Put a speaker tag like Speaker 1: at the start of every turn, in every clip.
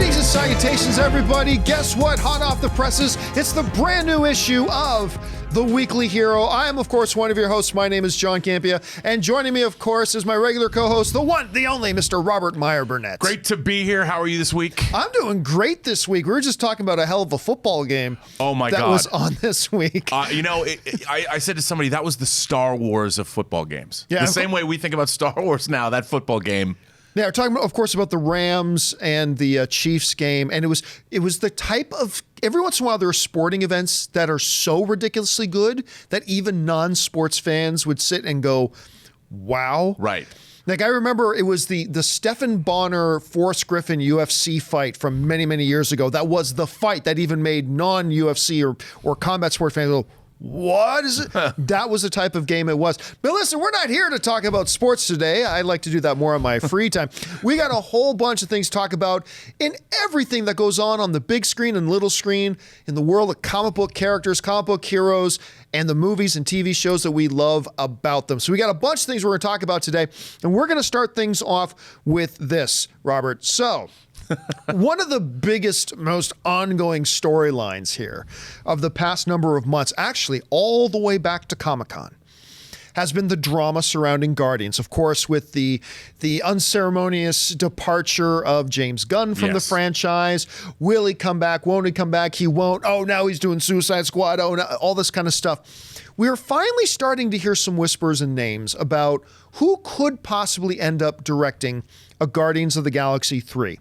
Speaker 1: Greetings and salutations, everybody. Guess what? Hot off the presses, it's the brand new issue of The Weekly Hero. I am, of course, one of your hosts. My name is John Campea, and joining me, of course, is my regular co-host, the one, the only, Mr. Robert Meyer Burnett.
Speaker 2: Great to be here. How are you this week?
Speaker 1: I'm doing great this week. We were just talking about a hell of a football game.
Speaker 2: Oh my God.
Speaker 1: That was on this week.
Speaker 2: I said to somebody, that was the Star Wars of football games.
Speaker 1: Yeah,
Speaker 2: the same way we think about Star Wars now, that football game.
Speaker 1: Yeah, we're talking, of course, about the Rams and the Chiefs game, and it was the type of, every once in a while there are sporting events that are so ridiculously good that even non-sports fans would sit and go, wow.
Speaker 2: Right.
Speaker 1: Like I remember it was the Stephen Bonner, Forrest Griffin UFC fight from many, many years ago. That was the fight that even made non-UFC or combat sport fans go, what is it? That was the type of game it was. But listen, we're not here to talk about sports today. I like to do that more on my free time. We got a whole bunch of things to talk about in everything that goes on the big screen and little screen in the world of comic book characters, comic book heroes, and the movies and TV shows that we love about them. So we got a bunch of things we're going to talk about today, and we're going to start things off with this, Robert. So one of the biggest, most ongoing storylines here of the past number of months, actually all the way back to Comic-Con, has been the drama surrounding Guardians. Of course, with the unceremonious departure of James Gunn from the franchise. Will he come back? Won't he come back? He won't. Oh, now he's doing Suicide Squad. Oh, no, all this kind of stuff. We're finally starting to hear some whispers and names about who could possibly end up directing a Guardians of the Galaxy 3.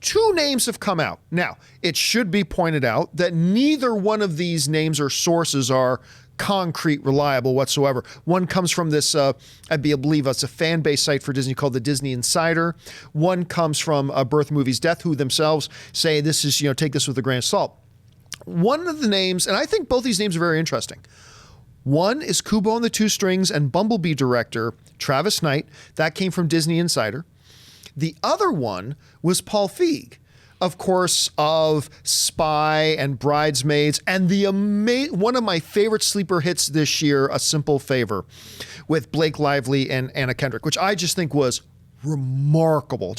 Speaker 1: Two names have come out. Now, it should be pointed out that neither one of these names or sources are concrete, reliable whatsoever. One comes from this, I believe it's a fan base site for Disney called the Disney Insider. One comes from Birth Movies Death, who themselves say this is, take this with a grain of salt. One of the names, and I think both these names are very interesting. One is Kubo and the Two Strings and Bumblebee director Travis Knight. That came from Disney Insider. The other one was Paul Feig, of course, of Spy and Bridesmaids, and one of my favorite sleeper hits this year, A Simple Favor, with Blake Lively and Anna Kendrick, which I just think was remarkable,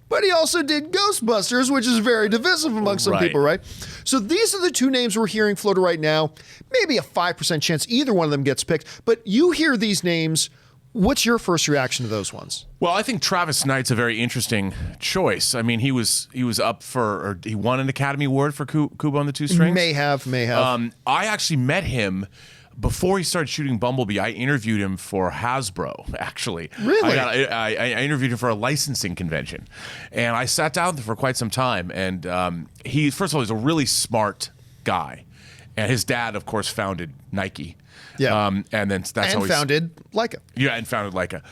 Speaker 1: But he also did Ghostbusters, which is very divisive among some people, right? So these are the two names we're hearing floated right now. Maybe a 5% chance either one of them gets picked, but you hear these names. What's your first reaction to those ones?
Speaker 2: Well, I think Travis Knight's a very interesting choice. I mean, he was up for, or he won an Academy Award for Kubo and the Two Strings. May have. I actually met him before he started shooting Bumblebee. I interviewed him for Hasbro, actually.
Speaker 1: Really?
Speaker 2: I interviewed him for a licensing convention, and I sat down for quite some time. And he, first of all, he's a really smart guy, and his dad, of course, founded Nike.
Speaker 1: Yeah,
Speaker 2: and then that's how
Speaker 1: founded Leica.
Speaker 2: Yeah, and founded Leica.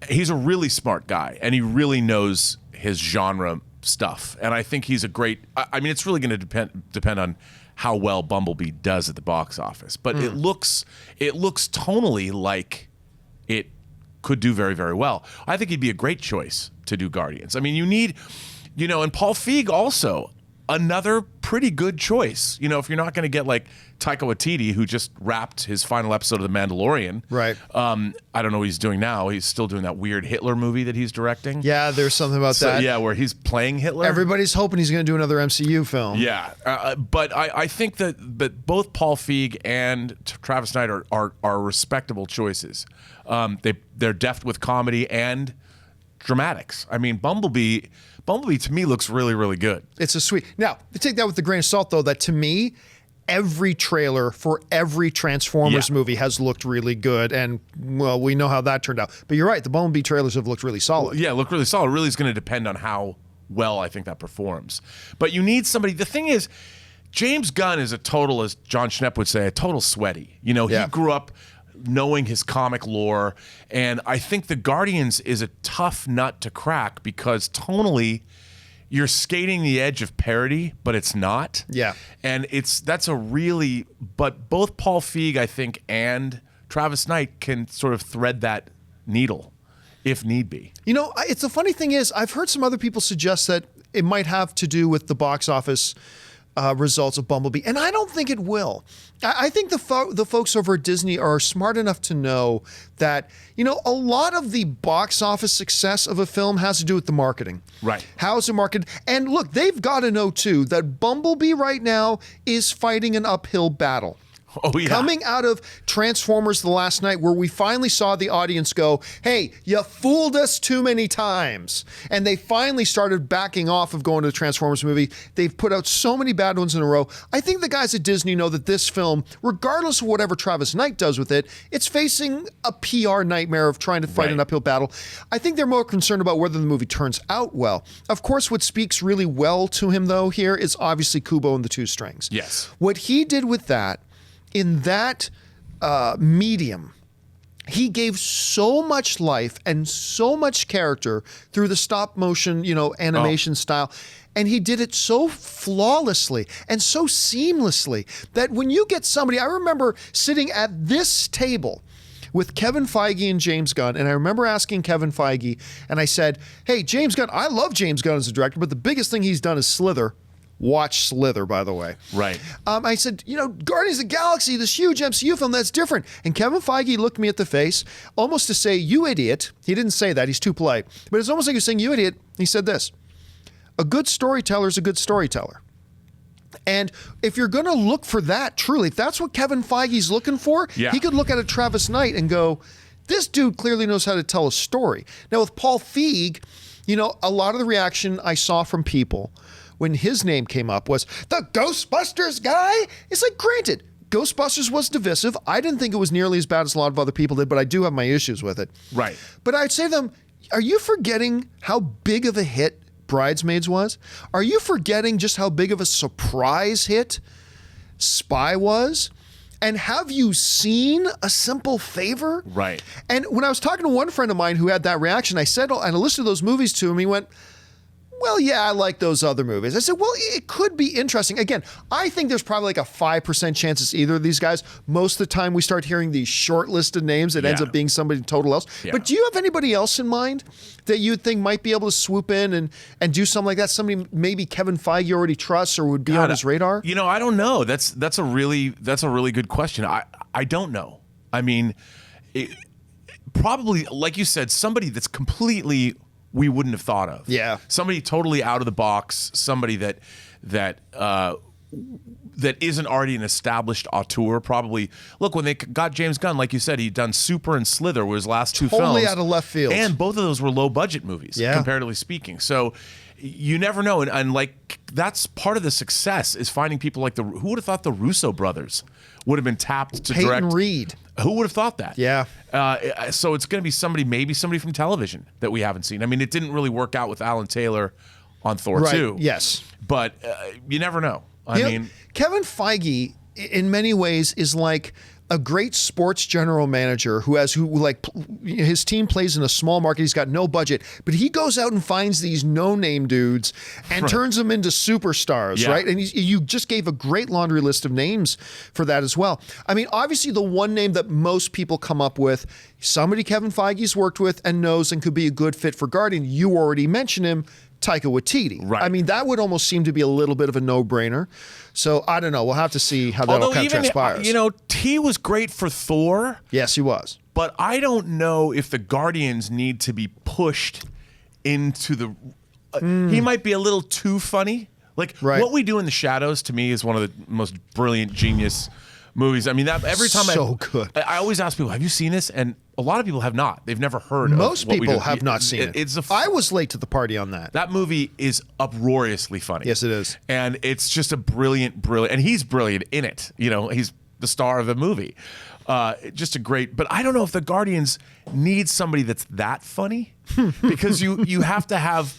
Speaker 2: He's a really smart guy, and he really knows his genre stuff. And I think he's a great. I mean, it's really going to depend on how well Bumblebee does at the box office. But it looks tonally like it could do very, very well. I think he'd be a great choice to do Guardians. I mean, you need, and Paul Feig also. Another pretty good choice. If you're not going to get like Taika Waititi, who just wrapped his final episode of The Mandalorian.
Speaker 1: Right.
Speaker 2: I don't know what he's doing now. He's still doing that weird Hitler movie that he's directing.
Speaker 1: Yeah, there's something about that.
Speaker 2: Yeah, where he's playing Hitler.
Speaker 1: Everybody's hoping he's going to do another MCU film.
Speaker 2: Yeah. But I think that both Paul Feig and Travis Knight are respectable choices. They're deft with comedy and dramatics. I mean, Bumblebee to me looks really, really good.
Speaker 1: It's a sweet. Now, to take that with a grain of salt, though, that to me, every trailer for every Transformers movie has looked really good. And, well, we know how that turned out. But you're right. The Bumblebee trailers have looked really solid.
Speaker 2: Yeah, look really solid. It really is going to depend on how well I think that performs. But you need somebody. The thing is, James Gunn is a total, as John Schnepp would say, a total sweaty. He grew up knowing his comic lore, and I think the Guardians is a tough nut to crack because tonally you're skating the edge of parody, but it's not.
Speaker 1: Yeah.
Speaker 2: And but both Paul Feig, I think, and Travis Knight can sort of thread that needle if need be.
Speaker 1: It's the funny thing is I've heard some other people suggest that it might have to do with the box office results of Bumblebee, and I don't think it will. I think the folks over at Disney are smart enough to know that, a lot of the box office success of a film has to do with the marketing.
Speaker 2: Right.
Speaker 1: How's it marketed? And look, they've got to know too that Bumblebee right now is fighting an uphill battle.
Speaker 2: Oh, yeah.
Speaker 1: Coming out of Transformers the last night, where we finally saw the audience go, hey, you fooled us too many times. And they finally started backing off of going to the Transformers movie. They've put out so many bad ones in a row. I think the guys at Disney know that this film, regardless of whatever Travis Knight does with it, it's facing a PR nightmare of trying to fight an uphill battle. I think they're more concerned about whether the movie turns out well. Of course, what speaks really well to him, though, here is obviously Kubo and the Two Strings.
Speaker 2: Yes.
Speaker 1: What he did with that, in that medium, he gave so much life and so much character through the stop motion, animation style. And he did it so flawlessly and so seamlessly that when you get somebody, I remember sitting at this table with Kevin Feige and James Gunn, and I remember asking Kevin Feige, and I said, hey, James Gunn, I love James Gunn as a director, but the biggest thing he's done is Slither. Watch Slither, by the way.
Speaker 2: Right.
Speaker 1: I said, Guardians of the Galaxy, this huge MCU film, that's different. And Kevin Feige looked me at the face, almost to say, you idiot. He didn't say that. He's too polite. But it's almost like he was saying, you idiot. He said this: a good storyteller is a good storyteller. And if you're going to look for that, truly, if that's what Kevin Feige's looking for, he could look at a Travis Knight and go, this dude clearly knows how to tell a story. Now, with Paul Feig, a lot of the reaction I saw from people when his name came up was, the Ghostbusters guy? It's like, granted, Ghostbusters was divisive. I didn't think it was nearly as bad as a lot of other people did, but I do have my issues with it.
Speaker 2: Right.
Speaker 1: But I'd say to them, are you forgetting how big of a hit Bridesmaids was? Are you forgetting just how big of a surprise hit Spy was? And have you seen A Simple Favor?
Speaker 2: Right.
Speaker 1: And when I was talking to one friend of mine who had that reaction, I said, and I listed those movies to him, he went, well, yeah, I like those other movies. I said, well, it could be interesting. Again, I think there's probably like a 5% chance it's either of these guys. Most of the time we start hearing these short-listed names, it ends up being somebody total else. Yeah. But do you have anybody else in mind that you think might be able to swoop in and do something like that? Somebody maybe Kevin Feige already trusts or would be on his radar?
Speaker 2: I don't know. That's a really good question. I don't know. I mean, probably, like you said, somebody that's completely we wouldn't have thought of.
Speaker 1: Yeah.
Speaker 2: Somebody totally out of the box, somebody that isn't already an established auteur. Probably, look, when they got James Gunn, like you said, he'd done Super and Slither were his last two films.
Speaker 1: Totally out of left field.
Speaker 2: And both of those were low budget movies, comparatively speaking. So you never know. And like, that's part of the success is finding people like who would have thought the Russo brothers would have been tapped to direct?
Speaker 1: Peyton Reed.
Speaker 2: Who would have thought that?
Speaker 1: Yeah.
Speaker 2: So it's going to be maybe somebody from television that we haven't seen. I mean, it didn't really work out with Alan Taylor on Thor 2.
Speaker 1: Yes.
Speaker 2: But you never know. I mean,
Speaker 1: Kevin Feige, in many ways, is like a great sports general manager who his team plays in a small market. He's got no budget, but he goes out and finds these no-name dudes and turns them into superstars, right? And you just gave a great laundry list of names for that as well. I mean, obviously the one name that most people come up with, somebody Kevin Feige's worked with and knows and could be a good fit for Guardian. You already mentioned him, Taika Waititi.
Speaker 2: Right.
Speaker 1: I mean, that would almost seem to be a little bit of a no-brainer. So I don't know. We'll have to see how that all kind of transpires.
Speaker 2: T was great for Thor.
Speaker 1: Yes, he was.
Speaker 2: But I don't know if the Guardians need to be pushed into the... he might be a little too funny. Like, What We Do in the Shadows, to me, is one of the most brilliant, genius movies. I mean, that every time
Speaker 1: good.
Speaker 2: I always ask people, have you seen this? And a lot of people have not. They've never heard
Speaker 1: Most
Speaker 2: of What We Do.
Speaker 1: people have not seen it. I was late to the party on that.
Speaker 2: That movie is uproariously funny.
Speaker 1: Yes, it is.
Speaker 2: And it's just a brilliant, and he's brilliant in it. He's the star of the movie. Just a great, but I don't know if the Guardians need somebody that's that funny because you have to have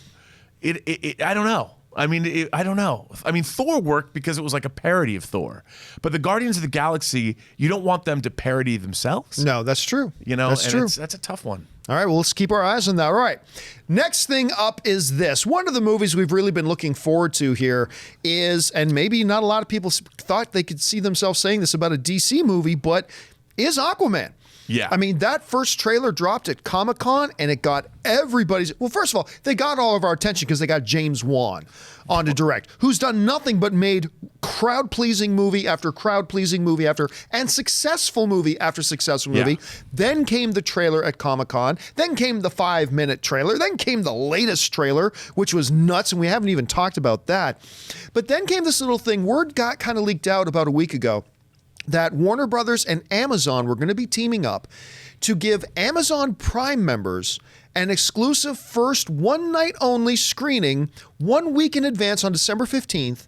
Speaker 2: it. I don't know. I mean, I don't know. I mean, Thor worked because it was like a parody of Thor. But the Guardians of the Galaxy, you don't want them to parody themselves.
Speaker 1: No, that's true. That's true.
Speaker 2: That's a tough one.
Speaker 1: All right, well, let's keep our eyes on that. All right. Next thing up is this. One of the movies we've really been looking forward to here is, and maybe not a lot of people thought they could see themselves saying this about a DC movie, but is Aquaman.
Speaker 2: Yeah.
Speaker 1: I mean, that first trailer dropped at Comic-Con and it got everybody's... Well, first of all, they got all of our attention because they got James Wan on to direct, who's done nothing but made crowd-pleasing movie after crowd-pleasing movie after, and successful movie after successful movie.
Speaker 2: Yeah.
Speaker 1: Then came the trailer at Comic-Con. Then came the 5-minute trailer. Then came the latest trailer, which was nuts, and we haven't even talked about that. But then came this little thing. Word got kind of leaked out about a week ago that Warner Brothers and Amazon were going to be teaming up to give Amazon Prime members an exclusive first one-night-only screening 1 week in advance on December 15th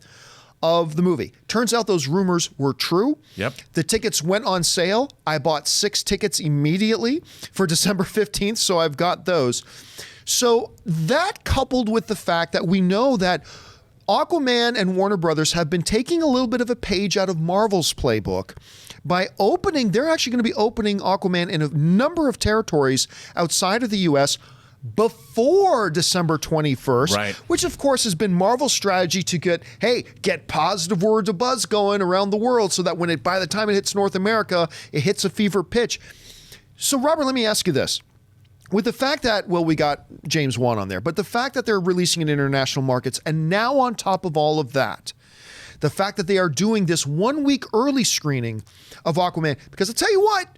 Speaker 1: of the movie. Turns out those rumors were true.
Speaker 2: Yep.
Speaker 1: The tickets went on sale. I bought 6 tickets immediately for December 15th, so I've got those. So that, coupled with the fact that we know that Aquaman and Warner Brothers have been taking a little bit of a page out of Marvel's playbook by they're actually going to be opening Aquaman in a number of territories outside of the U.S. before December 21st,
Speaker 2: right,
Speaker 1: which of course has been Marvel's strategy to get positive word of buzz going around the world so that by the time it hits North America, it hits a fever pitch. So Robert, let me ask you this. With the fact that, we got James Wan on there, but the fact that they're releasing in international markets, and now on top of all of that, the fact that they are doing this 1 week early screening of Aquaman, because I'll tell you what,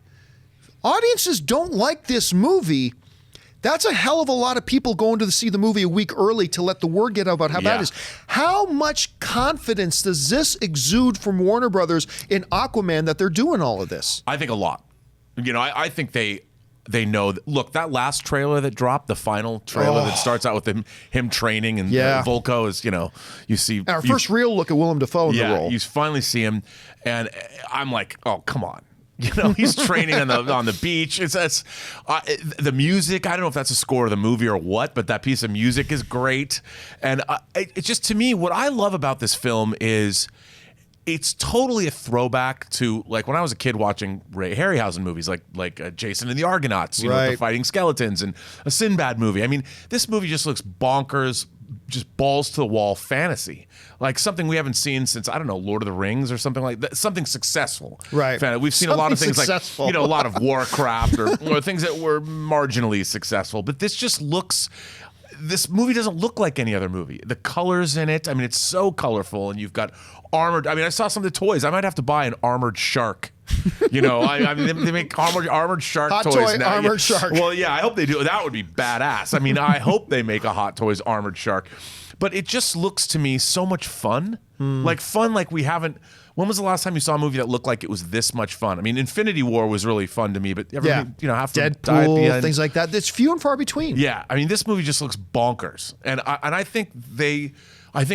Speaker 1: audiences don't like this movie. That's a hell of a lot of people going to see the movie a week early to let the word get out about how bad it is. How much confidence does this exude from Warner Brothers in Aquaman that they're doing all of this?
Speaker 2: I think a lot. I think they know that, look, that last trailer that dropped, the final trailer that starts out with him training, and Volko is, you see
Speaker 1: our first real look at Willem Dafoe in the role.
Speaker 2: You finally see him, and I'm like, oh, come on. He's training on the beach. It's the music. I don't know if that's a score of the movie or what, but that piece of music is great. And it's just, to me, what I love about this film is it's totally a throwback to, like, when I was a kid watching Ray Harryhausen movies, like Jason and the Argonauts, the fighting skeletons, and a Sinbad movie. I mean, this movie just looks bonkers, just balls to the wall fantasy, like something we haven't seen since, I don't know, Lord of the Rings or something like that. Something successful,
Speaker 1: right?
Speaker 2: We've seen a lot of things successful. Like a lot of Warcraft or things that were marginally successful, but this movie doesn't look like any other movie. The colors in it, I mean, it's so colorful, and you've got armored. I mean, I saw some of the toys. I might have to buy an armored shark. I mean, they make armored shark
Speaker 1: hot
Speaker 2: toys
Speaker 1: toy
Speaker 2: now.
Speaker 1: Armored shark.
Speaker 2: Well, yeah, I hope they do. That would be badass. I mean, I hope they make a Hot Toys armored shark. But it just looks to me so much fun. Like we haven't. When was the last time you saw a movie that looked like it was this much fun? I mean, Infinity War was really fun to me, but half the
Speaker 1: Deadpool, things like that. It's few and far between.
Speaker 2: Yeah, I mean, this movie just looks bonkers, and I think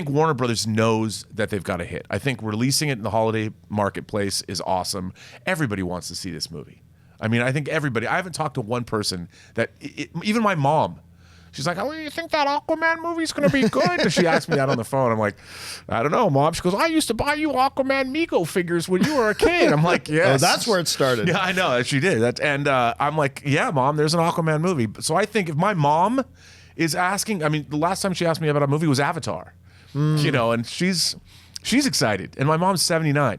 Speaker 2: Warner Brothers knows that they've got a hit. I think releasing it in the holiday marketplace is awesome. Everybody wants to see this movie. I mean, I think everybody. I haven't talked to one person even my mom. She's like, oh, you think that Aquaman movie's going to be good? And she asked me that on the phone. I'm like, I don't know, Mom. She goes, I used to buy you Aquaman Mego figures when you were a kid. I'm like, yes.
Speaker 1: Oh, that's where it started.
Speaker 2: Yeah, I know. She did. And I'm like, yeah, Mom, there's an Aquaman movie. So I think if my mom is asking, I mean, the last time she asked me about a movie was Avatar. And she's excited. And my mom's 79.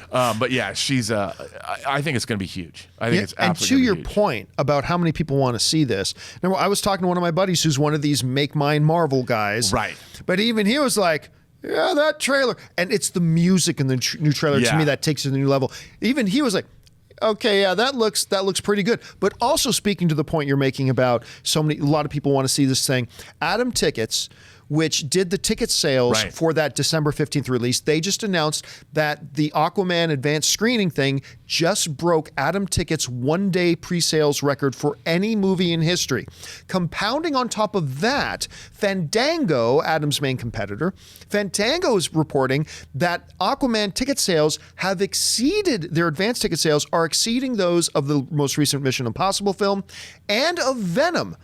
Speaker 2: But yeah, I think it's going to be huge. I think it's absolutely.
Speaker 1: And to your point about how many people want to see this, remember, I was talking to one of my buddies who's one of these Make Mine Marvel guys.
Speaker 2: Right.
Speaker 1: But even he was like, yeah, that trailer. And it's the music in the new trailer to me that takes it to a new level. Even he was like, okay, yeah, that looks pretty good. But also, speaking to the point you're making about a lot of people want to see this thing, Atom Tickets, which did the ticket sales for that December 15th release, they just announced that the Aquaman advanced screening thing just broke Atom Tickets' one-day pre-sales record for any movie in history. Compounding on top of that, Fandango, Atom's main competitor, Fandango is reporting that Aquaman ticket sales have exceeded, their advanced ticket sales are exceeding those of the most recent Mission Impossible film and of Venom.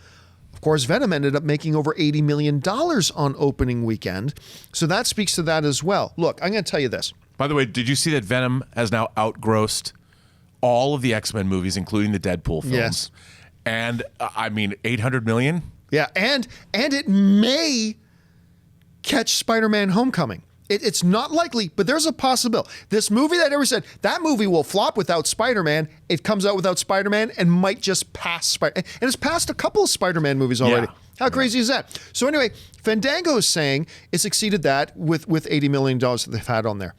Speaker 1: Of course, Venom ended up making over $80 million on opening weekend. So that speaks to that as well. Look, I'm going to tell you this.
Speaker 2: By the way, did you see that Venom has now outgrossed all of the X-Men movies, including the Deadpool films?
Speaker 1: Yes.
Speaker 2: And, I mean, $800 million?
Speaker 1: Yeah, and it may catch Spider-Man Homecoming. It's not likely, but there's a possibility. This movie that everyone said, that movie will flop without Spider-Man. It comes out without Spider-Man and might just pass Spider-Man. And it's passed a couple of Spider-Man movies already.
Speaker 2: Yeah.
Speaker 1: How crazy is that? So anyway, Fandango is saying it's exceeded that with $80 million that they've had on there.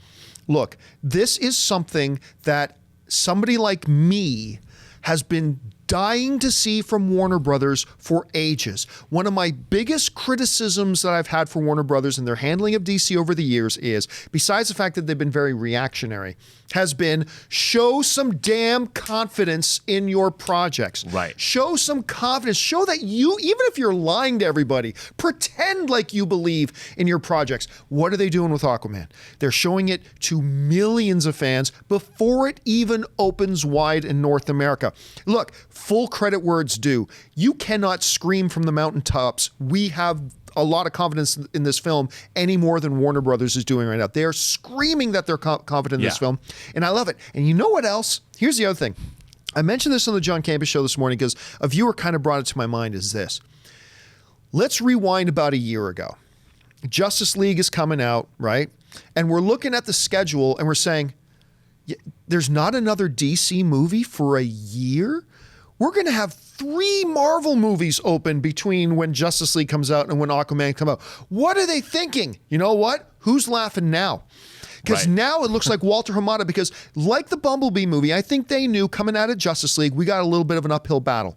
Speaker 1: Look, this is something that somebody like me has been dying to see from Warner Brothers for ages. One of my biggest criticisms that I've had for Warner Brothers and their handling of DC over the years is, besides the fact that they've been very reactionary, has been show some damn confidence in your projects.
Speaker 2: Right.
Speaker 1: Show some confidence. Show that you, even if you're lying to everybody, pretend like you believe in your projects. What are they doing with Aquaman? They're showing it to millions of fans before it even opens wide in North America. Look, full credit where it's due. You cannot scream from the mountaintops, we have a lot of confidence in this film any more than Warner Brothers is doing right now. They're screaming that they're confident in this film, and I love it. And you know what else? Here's the other thing. I mentioned this on the John Campea show this morning because a viewer kind of brought it to my mind is this. Let's rewind about a year ago. Justice League is coming out, right? And we're looking at the schedule and we're saying, there's not another DC movie for a year? We're going to have 3 Marvel movies open between when Justice League comes out and when Aquaman comes out. What are they thinking? You know what? Who's laughing now? Because now it looks like Walter Hamada, because like the Bumblebee movie, I think they knew coming out of Justice League, we got a little bit of an uphill battle.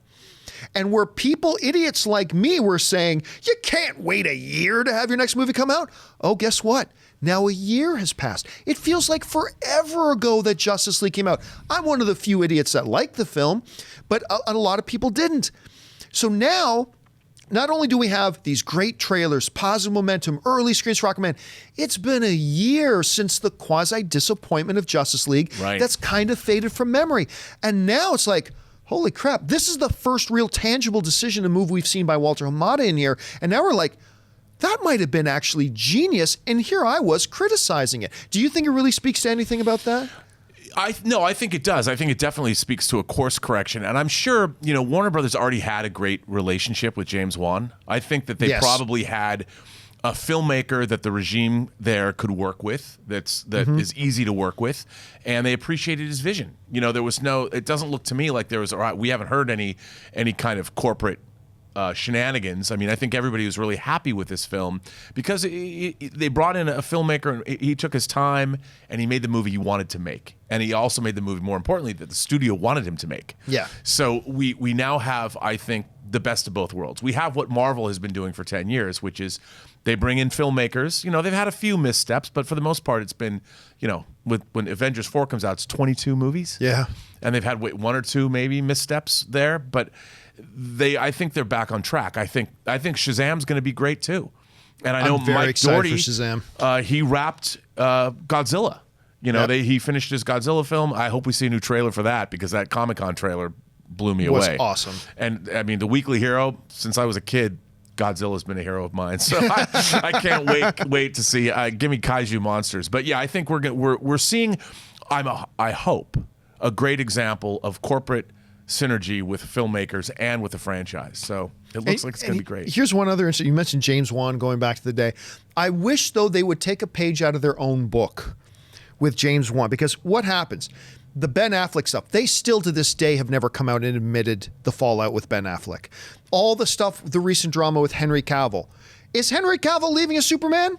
Speaker 1: And where people, idiots like me, were saying, you can't wait a year to have your next movie come out. Oh, guess what? Now a year has passed. It feels like forever ago that Justice League came out. I'm one of the few idiots that liked the film, but a lot of people didn't. So now, not only do we have these great trailers, positive momentum, early screens for Aquaman, it's been a year since the quasi-disappointment of Justice League that's kind of faded from memory. And now it's like, holy crap, this is the first real tangible decision and move we've seen by Walter Hamada in here. And now we're like, that might have been actually genius, and here I was criticizing it. Do you think it really speaks to anything about that?
Speaker 2: No, I think it does. I think it definitely speaks to a course correction. And I'm sure, Warner Brothers already had a great relationship with James Wan. I think that they probably had a filmmaker that the regime there could work with, that is easy to work with, and they appreciated his vision. There was it doesn't look to me like there was, we haven't heard any kind of corporate shenanigans. I mean, I think everybody was really happy with this film because they brought in a filmmaker and he took his time and he made the movie he wanted to make. And he also made the movie, more importantly, that the studio wanted him to make. Yeah. So we now have, I think, the best of both worlds. We have what Marvel has been doing for 10 years, which is they bring in filmmakers. They've had a few missteps, but for the most part, it's been, when Avengers 4 comes out, it's 22 movies. Yeah. And they've had 1 or 2 maybe missteps there, but I think they're back on track. I think Shazam's going to be great too. And I know Mike Doherty, for Shazam. He wrapped Godzilla. He finished his Godzilla film. I hope we see a new trailer for that because that Comic-Con trailer blew me away.
Speaker 1: Was awesome.
Speaker 2: And I mean, the Weekly Hero, since I was a kid, Godzilla's been a hero of mine. So I can't wait to see. Give me kaiju monsters. But yeah, I think we're seeing. I hope a great example of corporate synergy with filmmakers and with the franchise. So it looks like it's going to be great. Here's one other incident. You mentioned James Wan going back to the day. I wish, though, they would take a page out of their own book with James Wan, because what happens? The Ben Affleck stuff, they still to this day have never come out and admitted the fallout with Ben Affleck. All the stuff, the recent drama with Henry Cavill. Is Henry Cavill leaving as Superman?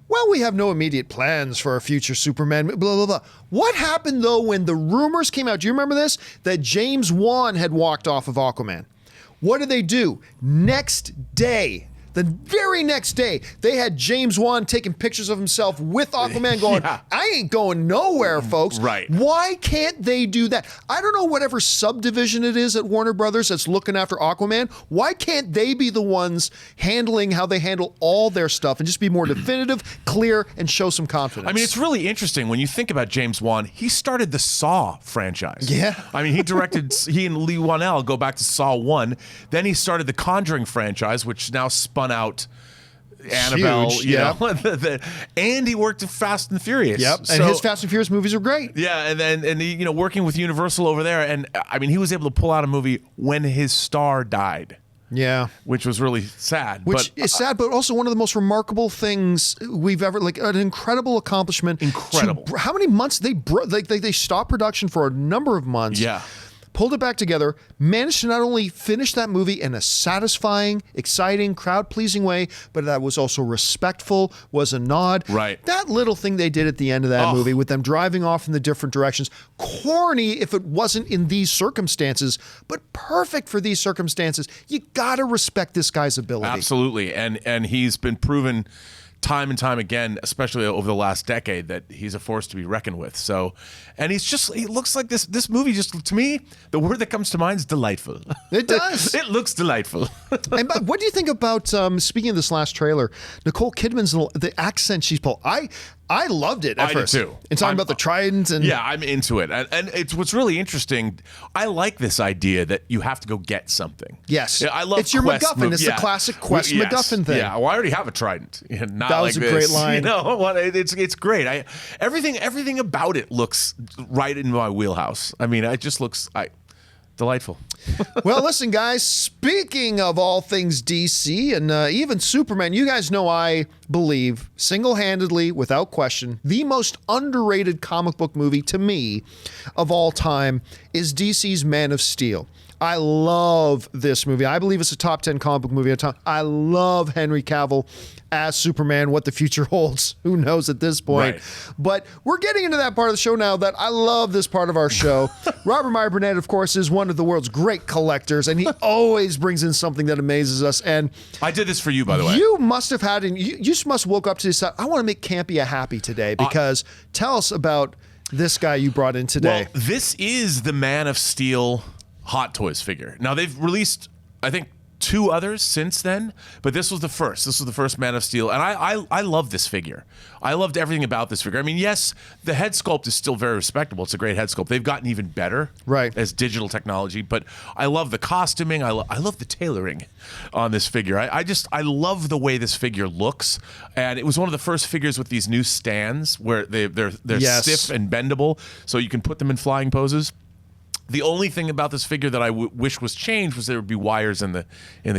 Speaker 2: Well, we have no immediate plans for a future Superman, blah, blah, blah. What happened, though, when the rumors came out? Do you remember this? That James Wan had walked off of Aquaman. What did they do? Next day, the very next day, they had James Wan taking pictures of himself with Aquaman going, I ain't going nowhere, folks. Right. Why can't they do that? I don't know whatever subdivision it is at Warner Brothers that's looking after Aquaman. Why can't they be the ones handling how they handle all their stuff and just be more definitive, clear, and show some confidence? I mean, it's really interesting when you think about James Wan. He started the Saw franchise. Yeah. I mean, he and Lee Wanell go back to Saw 1. Then he started the Conjuring franchise, which now spun out Annabelle, huge, and he worked at Fast and Furious. Yep, and his Fast and Furious movies are great. Yeah, and he, working with Universal over there, and I mean, he was able to pull out a movie when his star died.
Speaker 1: Yeah.
Speaker 2: which was really sad.
Speaker 1: Which is sad, but also one of the most remarkable things we've ever, like an incredible accomplishment.
Speaker 2: Incredible.
Speaker 1: How many months they stopped production for a number of months.
Speaker 2: Yeah.
Speaker 1: Pulled it back together, managed to not only finish that movie in a satisfying, exciting, crowd-pleasing way, but that was also respectful, was a nod.
Speaker 2: Right.
Speaker 1: That little thing they did at the end of that movie with them driving off in the different directions, corny if it wasn't in these circumstances, but perfect for these circumstances. You gotta respect this guy's ability.
Speaker 2: Absolutely. And he's been proven time and time again, especially over the last decade, that he's a force to be reckoned with. So, and he looks like this movie just, to me, the word that comes to mind is delightful.
Speaker 1: It does.
Speaker 2: It looks delightful.
Speaker 1: And what do you think about, speaking of this last trailer, Nicole Kidman's, the accent she's pulled? I loved it at first.
Speaker 2: I did too.
Speaker 1: And talking about the trident and
Speaker 2: yeah, I'm into it. And it's what's really interesting. I like this idea that you have to go get something.
Speaker 1: Yes.
Speaker 2: Yeah, I love
Speaker 1: it's your
Speaker 2: quest
Speaker 1: MacGuffin. It's the classic quest MacGuffin thing.
Speaker 2: Yeah, well, I already have a trident. Not
Speaker 1: that was
Speaker 2: like
Speaker 1: a great
Speaker 2: this.
Speaker 1: line.
Speaker 2: You know, it's great. Everything about it looks right in my wheelhouse. I mean, it just looks delightful.
Speaker 1: Well, listen, guys, speaking of all things DC and even Superman, you guys know I believe single-handedly, without question, the most underrated comic book movie to me of all time is DC's Man of Steel. I love this movie. I believe it's a top 10 comic book movie of time. I love Henry Cavill as Superman. What the future holds, who knows at this point.
Speaker 2: Right.
Speaker 1: But we're getting into that part of the show now that I love this part of our show. Robert Meyer Burnett, of course, is one of the world's great collectors, and he always brings in something that amazes us. And
Speaker 2: I did this for you, by the way.
Speaker 1: You must have had, you just must have woke up to this. I want to make Campea happy today, because tell us about this guy you brought in today.
Speaker 2: Well, this is the Man of Steel Hot Toys figure. Now, they've released, I think, 2 others since then, but this was the first. This was the first Man of Steel, and I love this figure. I loved everything about this figure. I mean, yes, the head sculpt is still very respectable. It's a great head sculpt. They've gotten even better,
Speaker 1: right,
Speaker 2: as digital technology, but I love the costuming. I love the tailoring on this figure. I love the way this figure looks, and it was one of the first figures with these new stands where they're
Speaker 1: yes,
Speaker 2: stiff and bendable, so you can put them in flying poses. The only thing about this figure that I wish was changed was there would be wires in the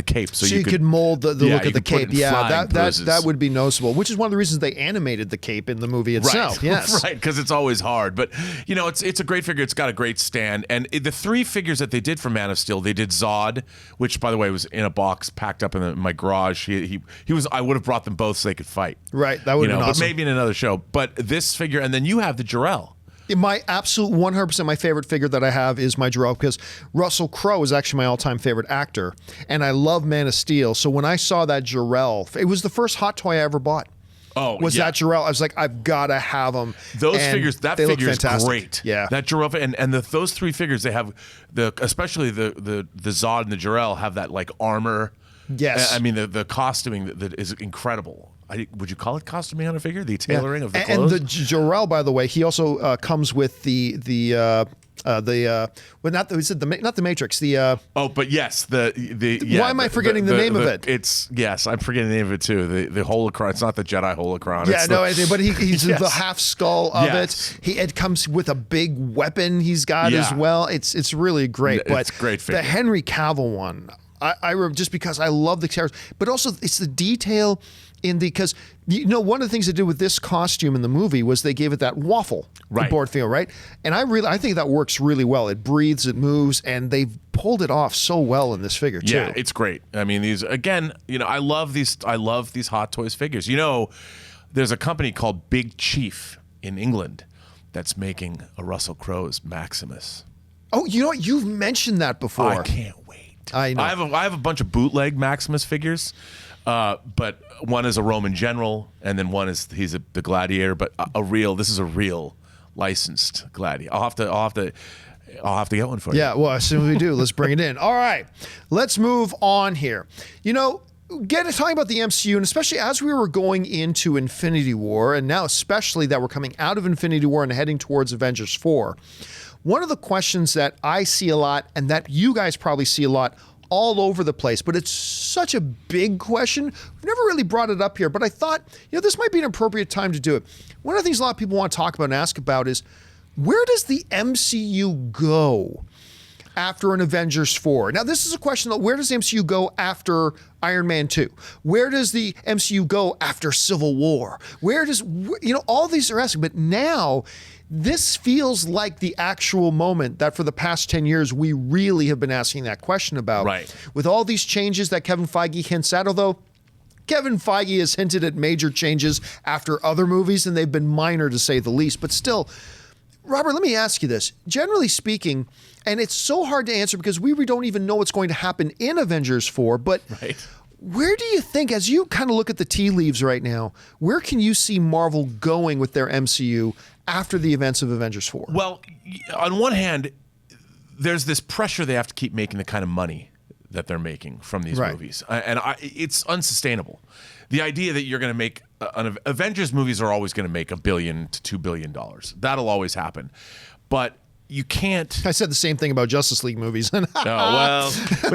Speaker 2: cape, so
Speaker 1: you could mold the look of the cape. Yeah, that
Speaker 2: poses.
Speaker 1: would be noticeable. Which is one of the reasons they animated the cape in the movie itself.
Speaker 2: Right.
Speaker 1: Yes,
Speaker 2: right, because it's always hard. But you know, it's a great figure. It's got a great stand, and the 3 figures that they did for Man of Steel, they did Zod, which by the way was in a box packed up in my garage. He was. I would have brought them both so they could fight.
Speaker 1: Right, that would have been awesome.
Speaker 2: But maybe in another show. But this figure, and then you have the Jor-El.
Speaker 1: My absolute 100% my favorite figure that I have is my Jor-El, because Russell Crowe is actually my all-time favorite actor, and I love Man of Steel. So when I saw that Jor-El, it was the first hot toy I ever bought.
Speaker 2: Oh,
Speaker 1: was
Speaker 2: yeah.
Speaker 1: that Jor-El? I was like, I've got to have them.
Speaker 2: Those figures, that figure is great.
Speaker 1: Yeah,
Speaker 2: that Jor-El and those 3 figures, they have especially the Zod and the Jor-El have that like armor.
Speaker 1: Yes,
Speaker 2: I mean the costuming that is incredible. Would you call it costuming on a figure? The tailoring of the
Speaker 1: and
Speaker 2: clothes?
Speaker 1: the Jor-El, by the way, he also comes with well, not the Matrix.
Speaker 2: But yes,
Speaker 1: why am I forgetting the name of it?
Speaker 2: I'm forgetting the name of it too. The holocron. It's not the Jedi holocron.
Speaker 1: Yeah, but he's
Speaker 2: yes.
Speaker 1: the half skull of it. It comes with a big weapon he's got as well. It's really great. But
Speaker 2: it's great figure.
Speaker 1: The Henry Cavill one, I just because I love the characters, but also it's the detail because one of the things they did with this costume in the movie was they gave it that waffle board feel, right? And I think that works really well. It breathes, it moves, and they've pulled it off so well in this figure too.
Speaker 2: Yeah, it's great. I mean, these again, I love these Hot Toys figures. There's a company called Big Chief in England that's making a Russell Crowe's Maximus.
Speaker 1: Oh, you know what? You've mentioned that before.
Speaker 2: I can't wait.
Speaker 1: I know.
Speaker 2: I have a bunch of bootleg Maximus figures, but one is a Roman general, and then one is the gladiator. But this is a real licensed gladiator. I'll have to get one for you.
Speaker 1: Yeah, well, as soon as we do, let's bring it in. All right, let's move on here. Talking about the MCU, and especially as we were going into Infinity War, and now especially that we're coming out of Infinity War and heading towards Avengers 4, one of the questions that I see a lot, and that you guys probably see a lot all over the place, but it's such a big question. We've never really brought it up here, but I thought, this might be an appropriate time to do it. One of the things a lot of people want to talk about and ask about is, where does the MCU go? after an Avengers 4. Now, this is a question, where does the MCU go after Iron Man 2? Where does the MCU go after Civil War? Where does, all these are asking, but now this feels like the actual moment that for the past 10 years, we really have been asking that question about.
Speaker 2: Right.
Speaker 1: With all these changes that Kevin Feige hints at, although Kevin Feige has hinted at major changes after other movies, and they've been minor to say the least. But still, Robert, let me ask you this. Generally speaking, and it's so hard to answer because we don't even know what's going to happen in Avengers 4, but where do you think, as you kind of look at the tea leaves right now, where can you see Marvel going with their MCU after the events of Avengers 4?
Speaker 2: Well, on one hand, there's this pressure they have to keep making the kind of money that they're making from these movies. And it's unsustainable. The idea that you're going to make Avengers movies are always going to make $1 billion to $2 billion. That'll always happen. But you can't.
Speaker 1: I said the same thing about Justice League movies.
Speaker 2: But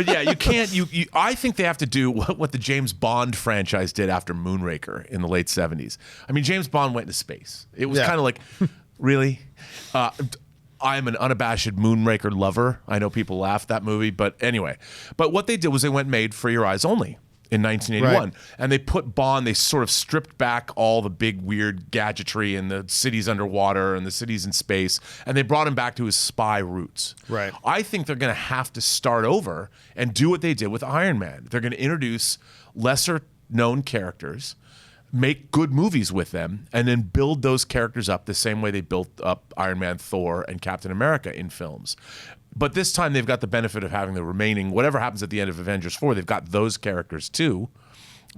Speaker 2: yeah, you can't. I think they have to do what the James Bond franchise did after Moonraker in the late 70s. I mean, James Bond went into space. It was kind of like, really? I'm an unabashed Moonraker lover. I know people laugh at that movie, but anyway. But what they did was they went made For Your Eyes Only in 1981. And they put Bond, they sort of stripped back all the big weird gadgetry and the cities underwater and the cities in space, and they brought him back to his spy roots.
Speaker 1: Right.
Speaker 2: I think they're going to have to start over and do what they did with Iron Man. They're going to introduce lesser known characters, make good movies with them, and then build those characters up the same way they built up Iron Man, Thor, and Captain America in films. But this time they've got the benefit of having the remaining, whatever happens at the end of Avengers 4, they've got those characters too,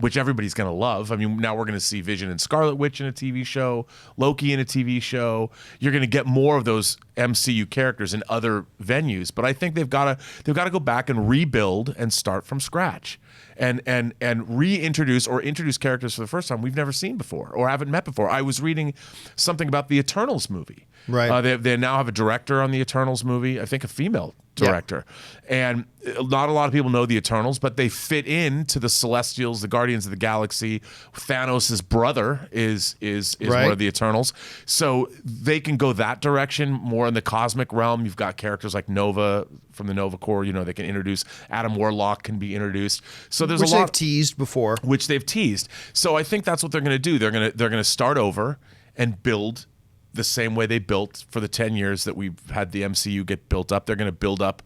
Speaker 2: which everybody's going to love. I mean, now we're going to see Vision and Scarlet Witch in a TV show, Loki in a TV show. You're going to get more of those MCU characters in other venues, but I think they've got to go back and rebuild and start from scratch. And reintroduce or introduce characters for the first time we've never seen before or haven't met before. I was reading something about the Eternals movie.
Speaker 1: Right.
Speaker 2: They now have a director on the Eternals movie, I think a female director. And not a lot of people know the Eternals, but they fit into the Celestials, the Guardians of the Galaxy. Thanos' brother is one of the Eternals. So they can go that direction, more in the cosmic realm. You've got characters like Nova from the Nova Corps, they can introduce. Adam Warlock can be introduced. So there's
Speaker 1: which
Speaker 2: a lot
Speaker 1: they've teased before.
Speaker 2: Which they've teased. So I think that's what they're going to do. They're going to start over and build the same way they built for the 10 years that we've had the MCU get built up. They're going to build up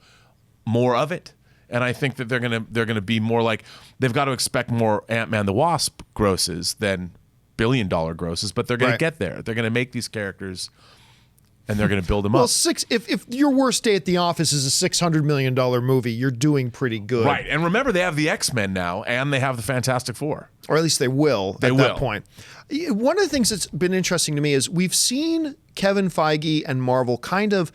Speaker 2: more of it. And I think that they're going to be more like, they've got to expect more Ant-Man the Wasp grosses than billion-dollar grosses, but they're going to get there. They're going to make these characters and they're going to build them up.
Speaker 1: If your worst day at the office is a $600 million movie, you're doing pretty good.
Speaker 2: Right. And remember, they have the X-Men now and they have the Fantastic Four.
Speaker 1: Or at least they will at that point. One of the things that's been interesting to me is we've seen Kevin Feige and Marvel kind of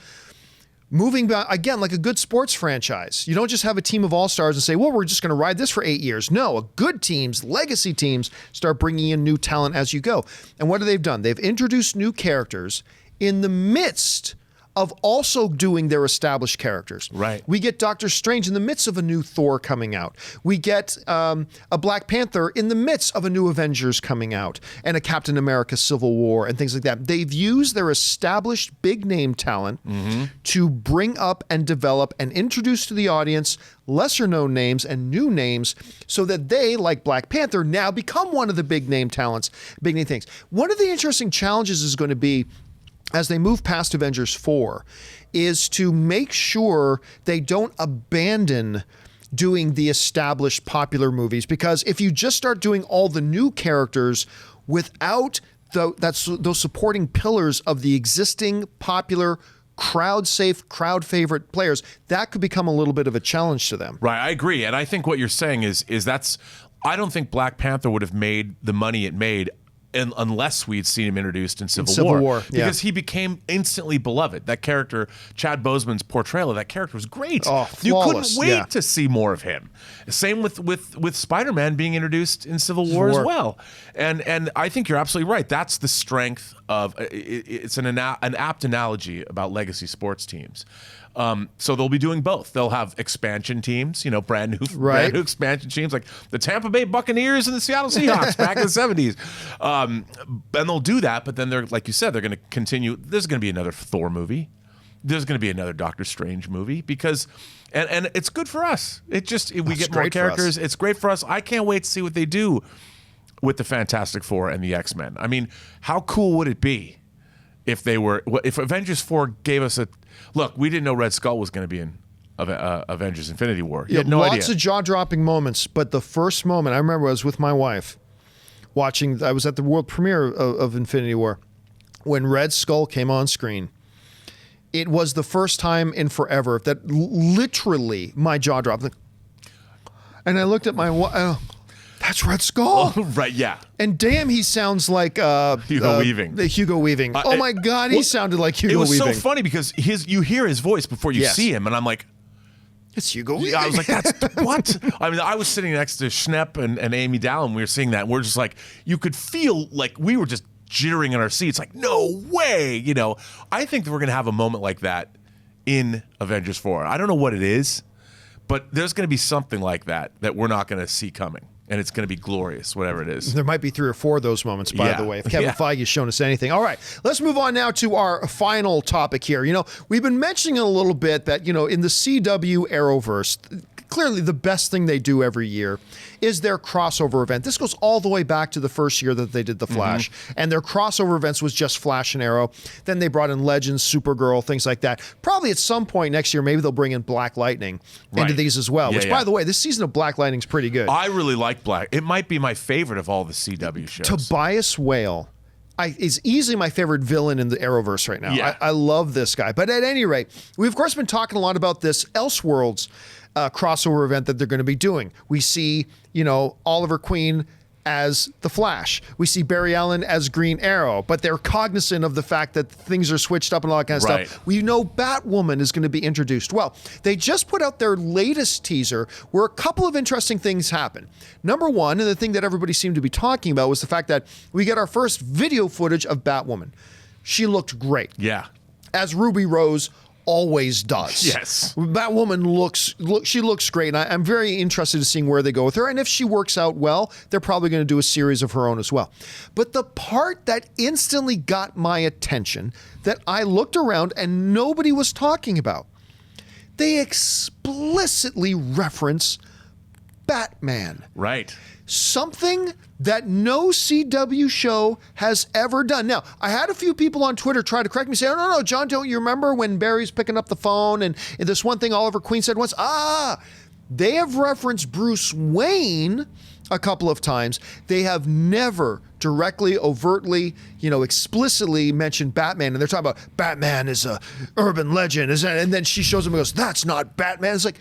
Speaker 1: moving back, again, like a good sports franchise. You don't just have a team of all-stars and say, well, we're just going to ride this for 8 years. No, good teams, legacy teams, start bringing in new talent as you go. And what have they done? They've introduced new characters in the midst of also doing their established characters.
Speaker 2: Right.
Speaker 1: We get Doctor Strange in the midst of a new Thor coming out. We get a Black Panther in the midst of a new Avengers coming out and a Captain America Civil War and things like that. They've used their established big name talent to bring up and develop and introduce to the audience lesser known names and new names so that they, like Black Panther, now become one of the big name talents, big name things. One of the interesting challenges is going to be, as they move past Avengers 4, is to make sure they don't abandon doing the established popular movies. Because if you just start doing all the new characters without those supporting pillars of the existing popular, crowd-safe, crowd-favorite players, that could become a little bit of a challenge to them.
Speaker 2: Right, I agree. And I think what you're saying is that's, I don't think Black Panther would have made the money it made unless we'd seen him introduced in Civil War. Because he became instantly beloved. That character, Chad Boseman's portrayal of that character was great.
Speaker 1: Oh, flawless.
Speaker 2: You couldn't wait to see more of him. Same with Spider-Man being introduced in Civil War as well. And I think you're absolutely right. That's the strength of, it's an apt analogy about legacy sports teams. So they'll be doing both. They'll have expansion teams, brand new expansion teams like the Tampa Bay Buccaneers and the Seattle Seahawks back in the 70s. And they'll do that, but then they're, like you said, they're going to continue. There's going to be another Thor movie. there's going to be another Doctor Strange movie because, and it's good for us. We get more
Speaker 1: great for
Speaker 2: characters. It's great for us. I can't wait to see what they do with the Fantastic Four and the X-Men. I mean, how cool would it be if Avengers 4 gave us a look? We didn't know Red Skull was going to be in Avengers Infinity War. You had no idea.
Speaker 1: Lots of jaw-dropping moments, but the first moment, I remember I was with my wife watching, I was at the world premiere of Infinity War. When Red Skull came on screen, it was the first time in forever that literally my jaw dropped. And I looked at my wife, that's Red Skull.
Speaker 2: Oh, right, yeah.
Speaker 1: And damn, he sounds like
Speaker 2: Hugo Weaving.
Speaker 1: Hugo Weaving. Oh my God, he sounded like Hugo Weaving.
Speaker 2: It was so funny because you hear his voice before you see him, and I'm like,
Speaker 1: it's Hugo Weaving.
Speaker 2: I was like, that's what? I mean, I was sitting next to Schnepp and Amy Dallin. We were seeing that, and we're just like, you could feel like we were just jittering in our seats, like, no way. You know, I think that we're going to have a moment like that in Avengers 4. I don't know what it is, but there's going to be something like that we're not going to see coming. And it's going to be glorious, whatever it is.
Speaker 1: There might be 3 or 4 of those moments, by the way, if Kevin Feige has shown us anything. All right, let's move on now to our final topic here. You know, we've been mentioning a little bit that, you know, in the CW Arrowverse, clearly the best thing they do every year is their crossover event. This goes all the way back to the first year that they did The Flash. And their crossover events was just Flash and Arrow. Then they brought in Legends, Supergirl, things like that. Probably at some point next year, maybe they'll bring in Black Lightning into these as well. Which, by the way, this season of Black Lightning is pretty good.
Speaker 2: I really like Black. It might be my favorite of all the CW shows.
Speaker 1: Tobias Whale is easily my favorite villain in the Arrowverse right now.
Speaker 2: Yeah.
Speaker 1: I love this guy. But at any rate, we've, of course, been talking a lot about this Elseworlds crossover event that they're going to be doing. We see, you know, Oliver Queen as the Flash. We see Barry Allen as Green Arrow, but they're cognizant of the fact that things are switched up and all that kind of stuff. We know Batwoman is going to be introduced. Well, they just put out their latest teaser where a couple of interesting things happen. Number one, and the thing that everybody seemed to be talking about, was the fact that we get our first video footage of Batwoman. She looked great.
Speaker 2: Yeah.
Speaker 1: As Ruby Rose always does.
Speaker 2: Yes.
Speaker 1: Batwoman looks great, and I'm very interested in seeing where they go with her. And if she works out well, they're probably going to do a series of her own as well. But the part that instantly got my attention, that I looked around and nobody was talking about, they explicitly reference Batman.
Speaker 2: Right.
Speaker 1: Something that no CW show has ever done. Now, I had a few people on Twitter try to correct me, say, oh, no, John, don't you remember when Barry's picking up the phone and this one thing Oliver Queen said once? They have referenced Bruce Wayne a couple of times. They have never directly, overtly, explicitly mentioned Batman. And they're talking about Batman is a urban legend. And then she shows him and goes, that's not Batman. It's like,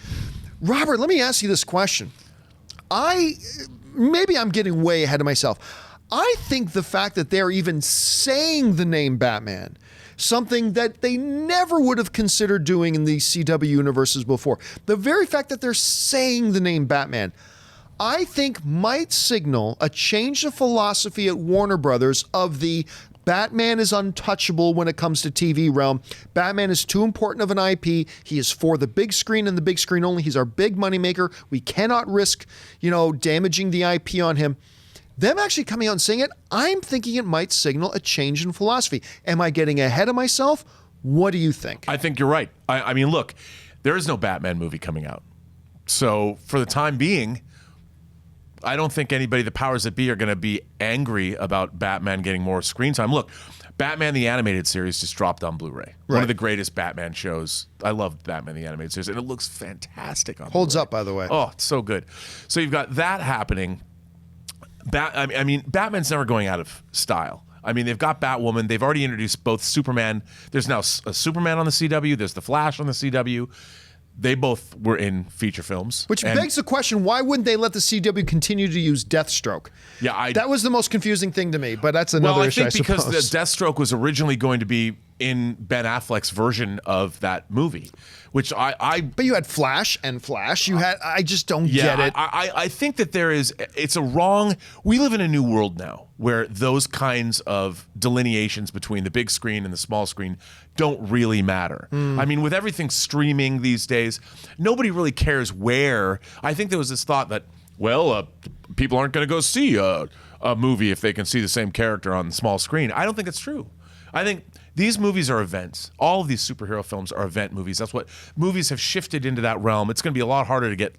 Speaker 1: Robert, let me ask you this question. Maybe I'm getting way ahead of myself. I think the fact that they're even saying the name Batman, something that they never would have considered doing in the CW universes before, the very fact that they're saying the name Batman, I think might signal a change of philosophy at Warner Brothers of the Batman is untouchable when it comes to TV realm. Batman is too important of an IP. He is for the big screen and the big screen only. He's our big moneymaker. We cannot risk, damaging the IP on him. Them actually coming out and saying it, I'm thinking it might signal a change in philosophy. Am I getting ahead of myself? What do you think?
Speaker 2: I think you're right. I mean, look, there is no Batman movie coming out. So for the time being, I don't think anybody, the powers that be, are going to be angry about Batman getting more screen time. Look, Batman the Animated Series just dropped on Blu-ray. Right. One of the greatest Batman shows. I love Batman the Animated Series, and it looks fantastic on
Speaker 1: Holds
Speaker 2: Blu-ray.
Speaker 1: up, by the way.
Speaker 2: Oh, it's so good. So you've got that happening. I mean, Batman's never going out of style. I mean, they've got Batwoman. They've already introduced both Superman. There's now a Superman on the CW. There's the Flash on the CW. They both were in feature films.
Speaker 1: Which begs the question, why wouldn't they let the CW continue to use Deathstroke?
Speaker 2: Yeah,
Speaker 1: that was the most confusing thing to me, but that's another issue, I suppose.
Speaker 2: Well, I think because the Deathstroke was originally going to be in Ben Affleck's version of that movie, which But you had Flash and Flash. I just don't get it. I think that we live in a new world now where those kinds of delineations between the big screen and the small screen don't really matter. I mean, with everything streaming these days, nobody really cares where. I think there was this thought that, people aren't going to go see a movie if they can see the same character on the small screen. I don't think it's true. I think These movies are events. All of these superhero films are event movies. That's what movies have shifted into that realm. It's going to be a lot harder to get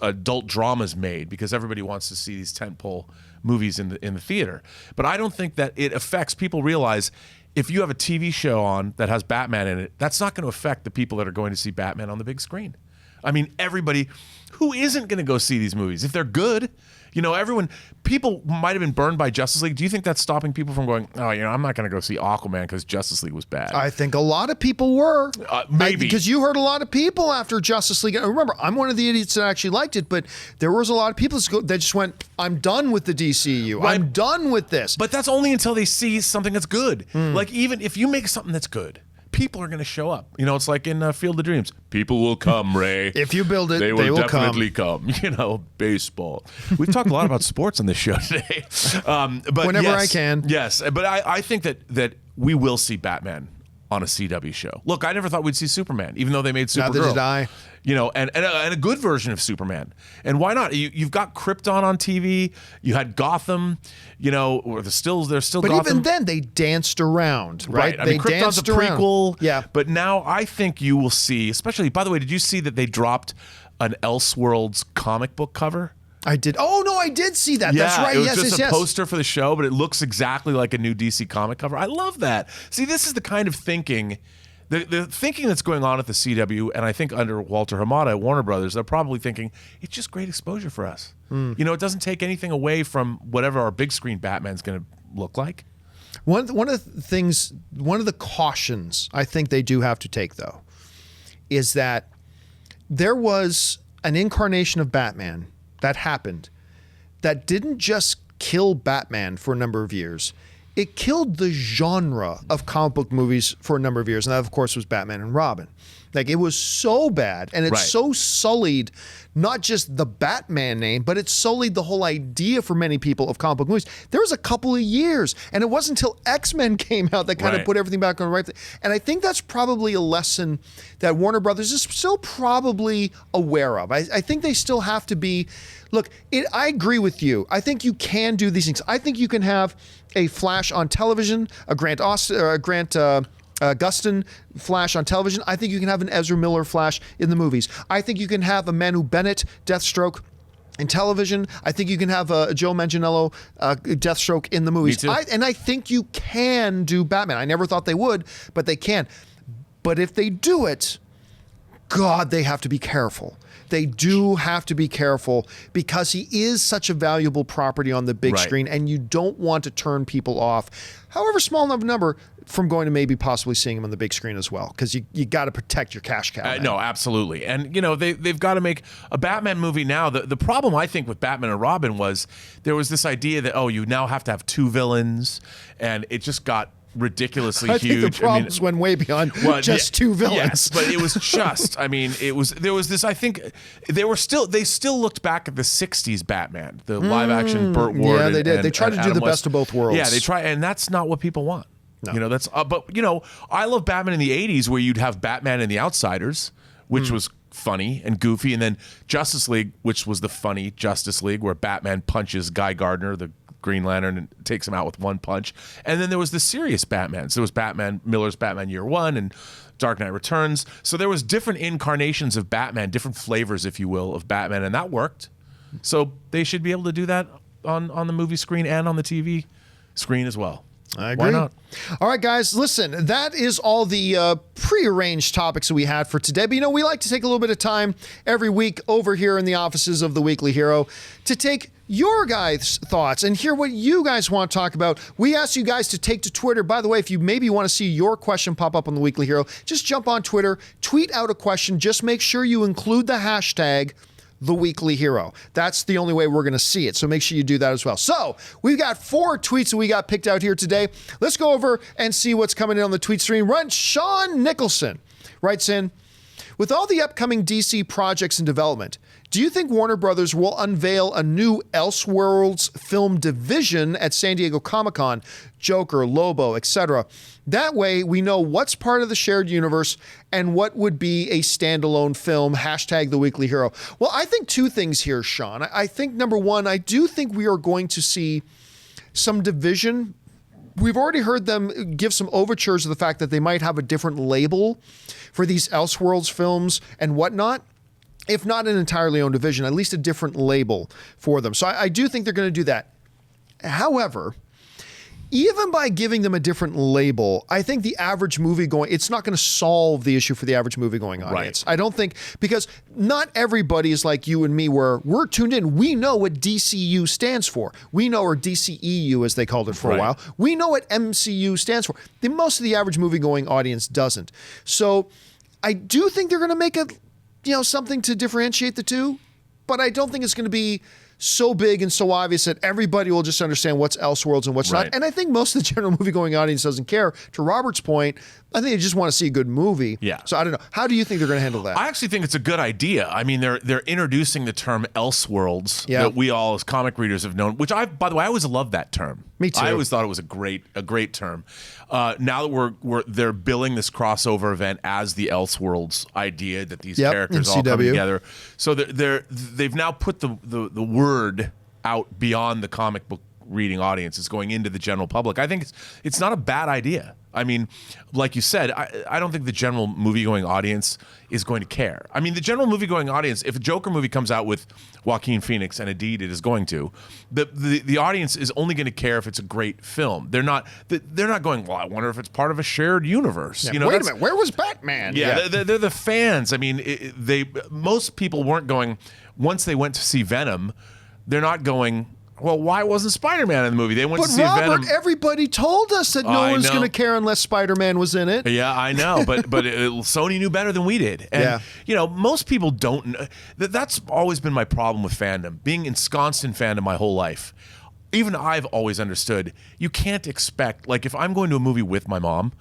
Speaker 2: adult dramas made because everybody wants to see these tentpole movies in the theater. But I don't think that it affects. People realize if you have a TV show on that has Batman in it, that's not going to affect the people that are going to see Batman on the big screen. I mean, everybody who isn't going to go see these movies, if they're good, people might have been burned by Justice League. Do you think that's stopping people from going, oh, I'm not going to go see Aquaman because Justice League was bad?
Speaker 1: I think a lot of people were.
Speaker 2: Maybe.
Speaker 1: Because you heard a lot of people after Justice League. Remember, I'm one of the idiots that actually liked it, but there was a lot of people that just went, I'm done with the DCU.
Speaker 2: Right.
Speaker 1: I'm done with this.
Speaker 2: But that's only until they see something that's good. Like, even if you make something that's good, people are going to show up. It's like in Field of Dreams. People will come, Ray.
Speaker 1: If you build it,
Speaker 2: they will definitely come. Baseball. We've talked a lot about sports on this show today. But
Speaker 1: whenever
Speaker 2: yes,
Speaker 1: I can.
Speaker 2: Yes, but I think that we will see Batman on a CW show. Look, I never thought we'd see Superman, even though they made Supergirl.
Speaker 1: Neither did I.
Speaker 2: And a good version of Superman. And why not? You've got Krypton on TV. You had Gotham. Or there's still
Speaker 1: But
Speaker 2: Gotham.
Speaker 1: even then, they danced around, right?
Speaker 2: I mean, Krypton's a prequel.
Speaker 1: Yeah.
Speaker 2: But now I think you will see, especially, by the way, did you see that they dropped an Elseworlds comic book cover?
Speaker 1: I did. Oh, no, I did see that. That's right.
Speaker 2: It was
Speaker 1: Yes,
Speaker 2: just
Speaker 1: yes,
Speaker 2: a poster for the show, but it looks exactly like a new DC comic cover. I love that. See, this is the kind of thinking, the thinking that's going on at the CW, and I think under Walter Hamada at Warner Brothers, they're probably thinking, it's just great exposure for us. It doesn't take anything away from whatever our big screen Batman's going to look like.
Speaker 1: One of the cautions I think they do have to take, though, is that there was an incarnation of Batman that happened that didn't just kill Batman for a number of years. It killed the genre of comic book movies for a number of years. And that, of course, was Batman and Robin. Like, it was so bad, and it so sullied not just the Batman name, but it sullied the whole idea for many people of comic book movies. There was a couple of years, and it wasn't until X-Men came out that kind of put everything back on the right thing. And I think that's probably a lesson that Warner Brothers is still probably aware of. I think they still have to be. Look, I agree with you. I think you can do these things. I think you can have a Flash on television, a Grant Gustin Flash on television. I think you can have an Ezra Miller Flash in the movies. I think you can have a Manu Bennett Deathstroke in television. I think you can have a Joe Manganiello Deathstroke in the movies.
Speaker 2: Me too.
Speaker 1: And I think you can do Batman. I never thought they would, but they can. But if they do it, God, they have to be careful. They do have to be careful because he is such a valuable property on the big screen, and you don't want to turn people off, however small of a number, from going to maybe possibly seeing him on the big screen as well, because you got to protect your cash cow.
Speaker 2: No, absolutely. And, they've got to make a Batman movie now. The problem, I think, with Batman and Robin was there was this idea that, you now have to have two villains, and it just got ridiculously huge.
Speaker 1: I think the problems went way beyond just two villains.
Speaker 2: Yes, but it was just, there was this, I think, they still looked back at the 60s Batman, the live action Burt Ward.
Speaker 1: Yeah, they did. They tried to do
Speaker 2: Adam
Speaker 1: the
Speaker 2: West.
Speaker 1: best of both worlds.
Speaker 2: Yeah, they try, and that's not what people want.
Speaker 1: No.
Speaker 2: That's, but I love Batman in the 80s where you'd have Batman and the Outsiders, which was funny and goofy, and then Justice League, which was the funny Justice League where Batman punches Guy Gardner, the Green Lantern, and takes him out with one punch. And then there was the serious Batman. So there was Miller's Batman Year One and Dark Knight Returns. So there was different incarnations of Batman, different flavors, if you will, of Batman, and that worked. So they should be able to do that on the movie screen and on the TV screen as well.
Speaker 1: I agree.
Speaker 2: Why not?
Speaker 1: All right, guys, listen, that is all the prearranged topics that we had for today. But, we like to take a little bit of time every week over here in the offices of the Weekly Hero to take your guys' thoughts and hear what you guys want to talk about. We ask you guys to take to Twitter. By the way, if you maybe want to see your question pop up on the Weekly Hero, just jump on Twitter, tweet out a question. Just make sure you include the hashtag The Weekly Hero. That's the only way we're going to see it. So make sure you do that as well. So we've got 4 tweets that we got picked out here today. Let's go over and see what's coming in on the tweet stream. Run. Sean Nicholson writes in, with all the upcoming DC projects in development, do you think Warner Brothers will unveil a new Elseworlds film division at San Diego Comic-Con? Joker, Lobo, etc. That way we know what's part of the shared universe and what would be a standalone film. Hashtag The Weekly Hero. Well, I think 2 things here, Sean. I think, number one, I do think we are going to see some division we've already heard them give some overtures of the fact that they might have a different label for these Elseworlds films and whatnot. If not an entirely own division, at least a different label for them. So I do think they're going to do that. However, even by giving them a different label, I think the average movie-going, it's not going to solve the issue for the average movie-going audience.
Speaker 2: Right.
Speaker 1: I don't think, because not everybody is like you and me where we're tuned in. We know what DCU stands for. We know, or DCEU as they called it for a while. We know what MCU stands for. Most of the average movie-going audience doesn't. So I do think they're going to make something to differentiate the two, but I don't think it's going to be so big and so obvious that everybody will just understand what's Elseworlds and what's not. And I think most of the general movie-going audience doesn't care. To Robert's point, I think they just want to see a good movie.
Speaker 2: Yeah.
Speaker 1: So I don't know. How do you think they're going to handle that?
Speaker 2: I actually think it's a good idea. I mean, they're introducing the term Elseworlds that we all as comic readers have known, which by the way, I always loved that term.
Speaker 1: Me too.
Speaker 2: I always thought it was a great term. Now that they're billing this crossover event as the Elseworlds idea that these characters all come together. So they've now put the word out beyond the comic book reading audience. It's going into the general public. I think it's not a bad idea. I mean, like you said, I don't think the general movie-going audience is going to care. I mean, the general movie-going audience, if a Joker movie comes out with Joaquin Phoenix, and indeed it is going to, the audience is only going to care if it's a great film. They're not going, well, I wonder if it's part of a shared universe.
Speaker 1: Yeah, wait a minute, where was Batman?
Speaker 2: Yeah, they're the fans. I mean, most people weren't going, once they went to see Venom, they're not going, well, why wasn't Spider-Man in the movie? They went to see Venom.
Speaker 1: But everybody told us that no one's going to care unless Spider-Man was in it.
Speaker 2: Yeah, I know, but Sony knew better than we did. And, most people don't know. That's always been my problem with fandom, being ensconced in fandom my whole life. Even I've always understood, you can't expect, like if I'm going to a movie with my mom,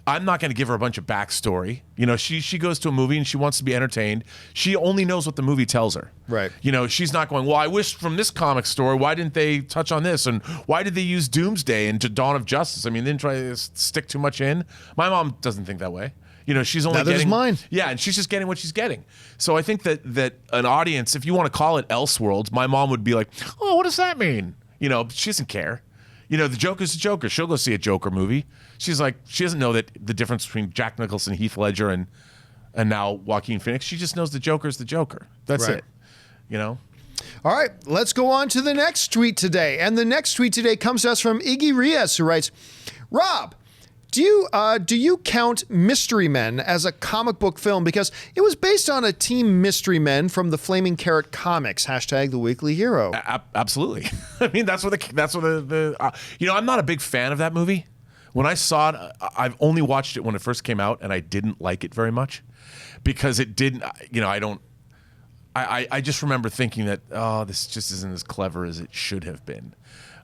Speaker 2: I'm not going to give her a bunch of backstory. She goes to a movie and she wants to be entertained. She only knows what the movie tells her.
Speaker 1: Right.
Speaker 2: She's not going, well, I wish from this comic story, why didn't they touch on this? And why did they use Doomsday into Dawn of Justice? I mean, they didn't try to stick too much in. My mom doesn't think that way. She's only
Speaker 1: Neither does mine.
Speaker 2: Yeah, and she's just getting what she's getting. So I think that an audience, if you want to call it Elseworlds, my mom would be like, oh, what does that mean? She doesn't care. The Joker's the Joker. She'll go see a Joker movie. She's like, she doesn't know that the difference between Jack Nicholson, Heath Ledger, and now Joaquin Phoenix. She just knows the Joker's the Joker. That's it. All
Speaker 1: right, let's go on to the next tweet today. And the next tweet today comes to us from Iggy Rios, who writes, Rob, do you count Mystery Men as a comic book film? Because it was based on a team Mystery Men from the Flaming Carrot comics, #The Weekly Hero.
Speaker 2: Absolutely. I mean, that's what I'm not a big fan of that movie. When I saw it, I've only watched it when it first came out, and I didn't like it very much because it didn't, I just remember thinking that, this just isn't as clever as it should have been.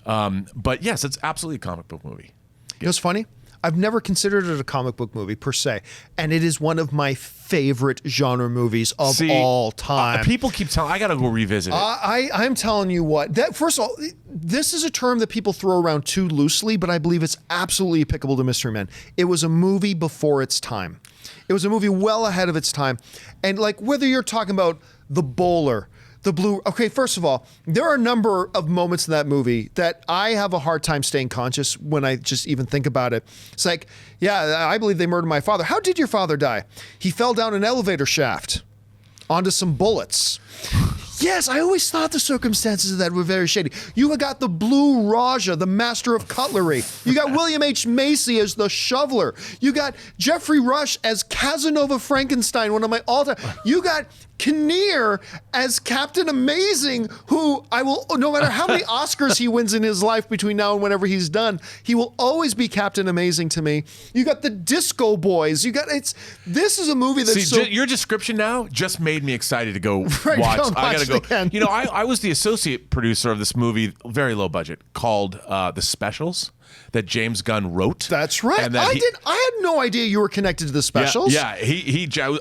Speaker 2: But yes, it's absolutely a comic book movie.
Speaker 1: You know what's funny? I've never considered it a comic book movie per se, and it is one of my favorite genre movies of all time.
Speaker 2: People keep telling, I got to go revisit it.
Speaker 1: I'm telling you what, first of all, this is a term that people throw around too loosely, but I believe it's absolutely applicable to Mystery Men. It was a movie before its time. It was a movie well ahead of its time. And like whether you're talking about The Bowler, The Blue. Okay, first of all, there are a number of moments in that movie that I have a hard time staying conscious when I just even think about it. It's like, yeah, I believe they murdered my father. How did your father die? He fell down an elevator shaft onto some bullets. Yes, I always thought the circumstances of that were very shady. You got the Blue Raja, the master of cutlery. You got William H. Macy as the shoveler. You got Jeffrey Rush as Casanova Frankenstein, one of my all-time. You got Kinnear as Captain Amazing, who no matter how many Oscars he wins in his life between now and whenever he's done, he will always be Captain Amazing to me. You got the Disco Boys. This is a movie that's
Speaker 2: your description now just made me excited to go watch. I gotta go.
Speaker 1: Again.
Speaker 2: I was the associate producer of this movie, very low budget, called The Specials, that James Gunn wrote.
Speaker 1: That's right. And I had no idea you were connected to The Specials.
Speaker 2: Yeah.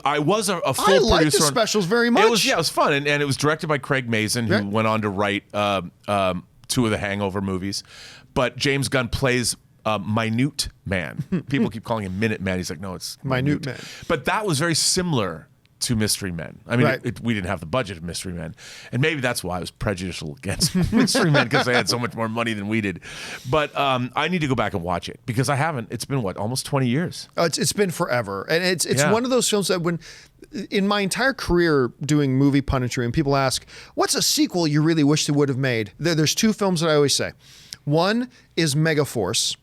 Speaker 2: I was a full producer.
Speaker 1: I like The Specials very much.
Speaker 2: It was fun, and it was directed by Craig Mazin, who went on to write two of the Hangover movies. But James Gunn plays Minute Man. People keep calling him Minute Man. He's like, no, it's
Speaker 1: Minute Man.
Speaker 2: But that was very similar to Mystery Men. I mean,
Speaker 1: Right.
Speaker 2: we didn't have the budget of Mystery Men, and maybe that's why I was prejudicial against Mystery Men, because they had so much more money than we did. But I need to go back and watch it because I haven't. It's been almost 20 years.
Speaker 1: Oh, it's been forever, and it's
Speaker 2: Yeah.
Speaker 1: one of those films that when in my entire career doing movie punditry, and people ask, "What's a sequel you really wish they would have made?" There's two films that I always say. One is Megaforce.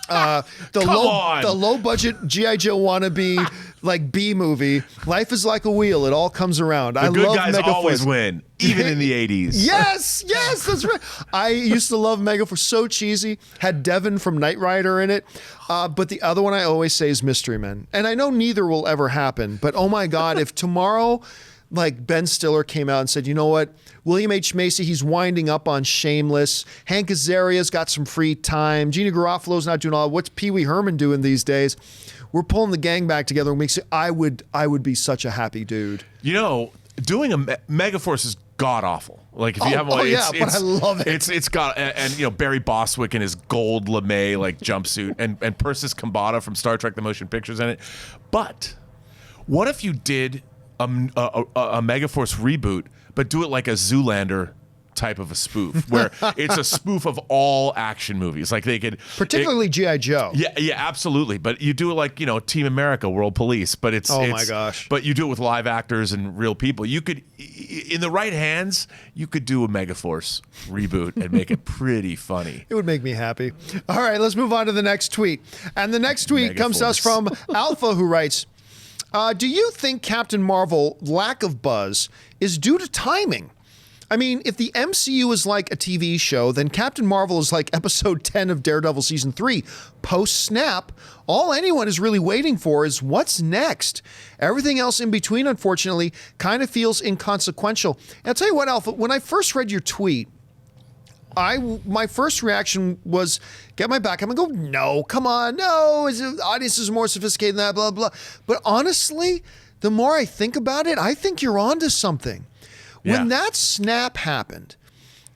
Speaker 1: The low budget G.I. Joe wannabe like B movie. Life is like a wheel. It all comes around. I
Speaker 2: Good
Speaker 1: love
Speaker 2: guys
Speaker 1: Megaforce.
Speaker 2: always win, even in the 80s.
Speaker 1: Yes, that's right. I used to love Megaforce. So cheesy. Had Devin from Knight Rider in it. But the other one I always say is Mystery Men. And I know neither will ever happen. But oh my God, if tomorrow, like Ben Stiller came out and said, you know what, William H. Macy, he's winding up on Shameless. Hank Azaria's got some free time. Gina Garofalo's not doing all. What's Pee Wee Herman doing these days? We're pulling the gang back together and makes it. I would be such a happy dude.
Speaker 2: You know, doing a Megaforce is god awful. Like if you have one,
Speaker 1: but I love it.
Speaker 2: It's got and you know Barry Bostwick in his gold lame like jumpsuit and Persis Kambata from Star Trek: The Motion Pictures in it. But what if you did a Megaforce reboot, but do it like a Zoolander type of a spoof, where it's a spoof of all action movies. Like they could,
Speaker 1: particularly G.I. Joe.
Speaker 2: Yeah, absolutely. But you do it like, you know, Team America, World Police. But it's
Speaker 1: my gosh.
Speaker 2: But you do it with live actors and real people. You could, in the right hands, you could do a Megaforce reboot and make it pretty funny.
Speaker 1: It would make me happy. All right, let's move on to the next tweet. And the next tweet comes to us from Alpha, who writes, do you think Captain Marvel lack of buzz is due to timing? I mean, if the MCU is like a TV show, then Captain Marvel is like episode 10 of Daredevil season 3. Post-snap, all anyone is really waiting for is what's next. Everything else in between, unfortunately, kind of feels inconsequential. And I'll tell you what, Alpha, when I first read your tweet, my first reaction was get my back. I'm gonna go, no, come on, no. The audience is more sophisticated than that, blah, blah. But honestly, the more I think about it, I think you're onto something. When that snap happened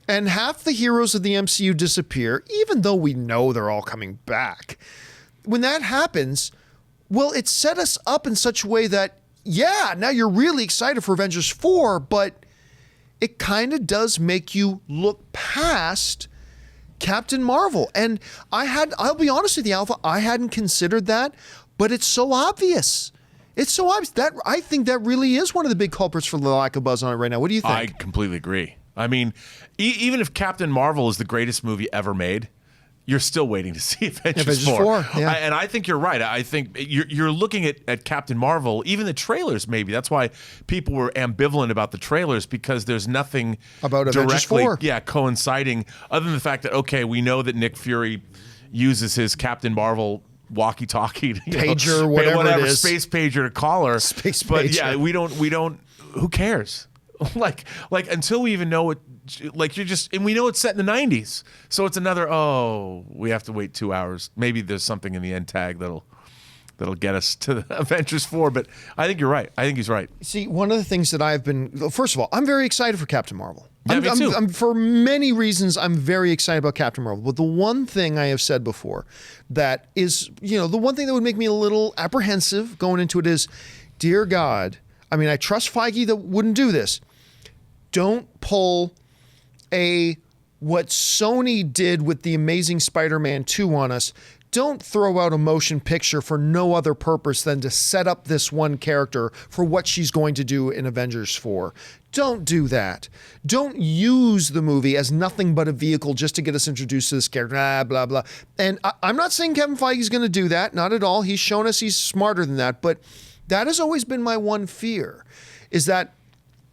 Speaker 1: and half the heroes of the MCU disappear, even though we know they're all coming back, when that happens, well, it set us up in such a way that, yeah, now you're really excited for Avengers 4, but it kind of does make you look past Captain Marvel. And I'll be honest with you, Alpha, I hadn't considered that, but it's so obvious. It's so obvious. I think that really is one of the big culprits for the lack of buzz on it right now. What do you think?
Speaker 2: I completely agree. I mean, even if Captain Marvel is the greatest movie ever made, you're still waiting to see Avengers 4.
Speaker 1: Yeah.
Speaker 2: And I think you're right. I think you're looking at Captain Marvel, even the trailers maybe. That's why people were ambivalent about the trailers, because there's nothing
Speaker 1: about Avengers 4.
Speaker 2: Yeah, coinciding, other than the fact that, okay, we know that Nick Fury uses his Captain Marvel walkie-talkie,
Speaker 1: pager, whatever it is,
Speaker 2: space pager to call her.
Speaker 1: Space pager.
Speaker 2: But yeah, we don't. Who cares? like until we even know what. Like you're just, and we know it's set in the 90s, so it's another. Oh, we have to wait 2 hours. Maybe there's something in the end tag that'll get us to the Avengers 4. But I think you're right. I think he's right.
Speaker 1: See, one of the things that I've been, first of all, I'm very excited for Captain Marvel.
Speaker 2: Yeah, me too.
Speaker 1: For many reasons, I'm very excited about Captain Marvel. But the one thing I have said before that is, the one thing that would make me a little apprehensive going into it is, dear God, I mean, I trust Feige that wouldn't do this. Don't pull what Sony did with the Amazing Spider-Man 2 on us. Don't throw out a motion picture for no other purpose than to set up this one character for what she's going to do in Avengers 4. Don't do that. Don't use the movie as nothing but a vehicle just to get us introduced to this character, blah, blah. And I'm not saying Kevin Feige's going to do that. Not at all. He's shown us he's smarter than that. But that has always been my one fear, is that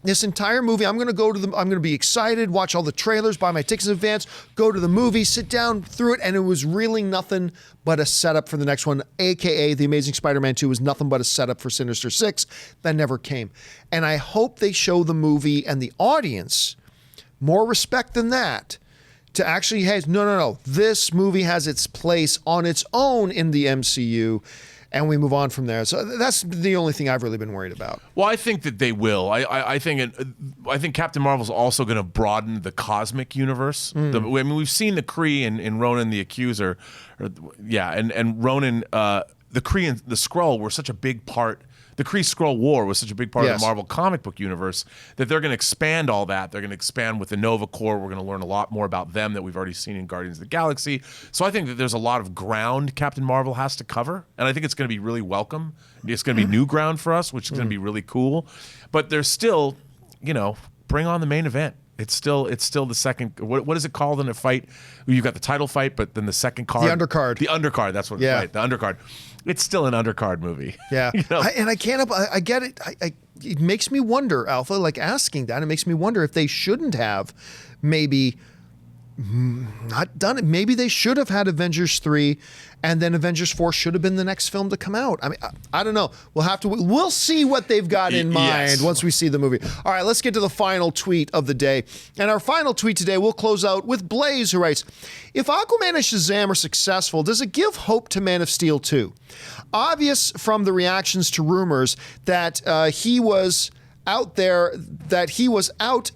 Speaker 1: this entire movie, I'm going to be excited, watch all the trailers, buy my tickets in advance, go to the movie, sit down through it, and it was really nothing but a setup for the next one, aka The Amazing Spider-Man 2 was nothing but a setup for Sinister Six. That never came. And I hope they show the movie and the audience more respect than that, to actually, hey, no, this movie has its place on its own in the MCU. And we move on from there. So that's the only thing I've really been worried about.
Speaker 2: Well, I think that they will. I think Captain Marvel's also going to broaden the cosmic universe. I mean, we've seen the Kree in Ronan the Accuser, and Ronan, the Kree and the Skrull were such a big part. the Kree Skrull War was such a big part of
Speaker 1: Yes.
Speaker 2: the Marvel comic book universe that they're going to expand all that. They're going to expand with the Nova Corps. We're going to learn a lot more about them that we've already seen in Guardians of the Galaxy. So I think that there's a lot of ground Captain Marvel has to cover, and I think it's going to be really welcome. It's going to be new ground for us, which is going to be really cool. But there's still, bring on the main event. It's still the second. What is it called in a fight? You've got the title fight, but then the second card,
Speaker 1: The undercard.
Speaker 2: The undercard. That's what.
Speaker 1: Yeah.
Speaker 2: Right, the undercard. It's still an undercard movie.
Speaker 1: Yeah. I can't. I get it. It makes me wonder, Alpha. Like asking that, it makes me wonder if they shouldn't have maybe not done it. Maybe they should have had Avengers 3 and then Avengers 4 should have been the next film to come out. I mean, I don't know. We'll see what they've got in mind once we see the movie. All right, let's get to the final tweet of the day. And our final tweet today, we'll close out with Blaze, who writes, if Aquaman and Shazam are successful, does it give hope to Man of Steel 2? Obvious from the reactions to rumors that he was out,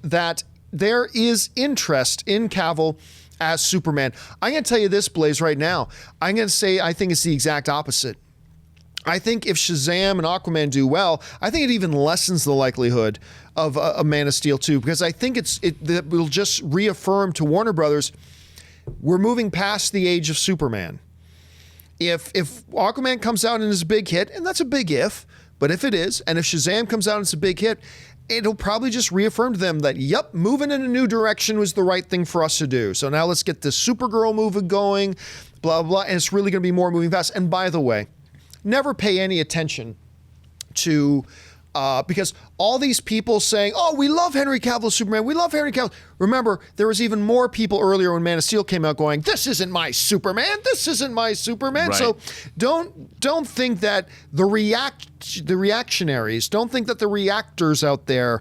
Speaker 1: that there is interest in Cavill as Superman. I'm going to tell you this, Blaze, right now. I'm going to say I think it's the exact opposite. I think if Shazam and Aquaman do well, I think it even lessens the likelihood of a Man of Steel 2, because I think it will just reaffirm to Warner Brothers, we're moving past the age of Superman. If Aquaman comes out and is a big hit, and that's a big if, but if it is, and if Shazam comes out and it's a big hit, it'll probably just reaffirm to them that, yep, moving in a new direction was the right thing for us to do. So now let's get the Supergirl movie going, blah, blah, and it's really going to be more moving fast. And by the way, never pay any attention to, because all these people saying, oh, we love Henry Cavill as Superman, we love Henry Cavill. Remember, there was even more people earlier when Man of Steel came out going, this isn't my Superman, this isn't my Superman.
Speaker 2: Right.
Speaker 1: So don't think that the reactionaries, don't think that the reactors out there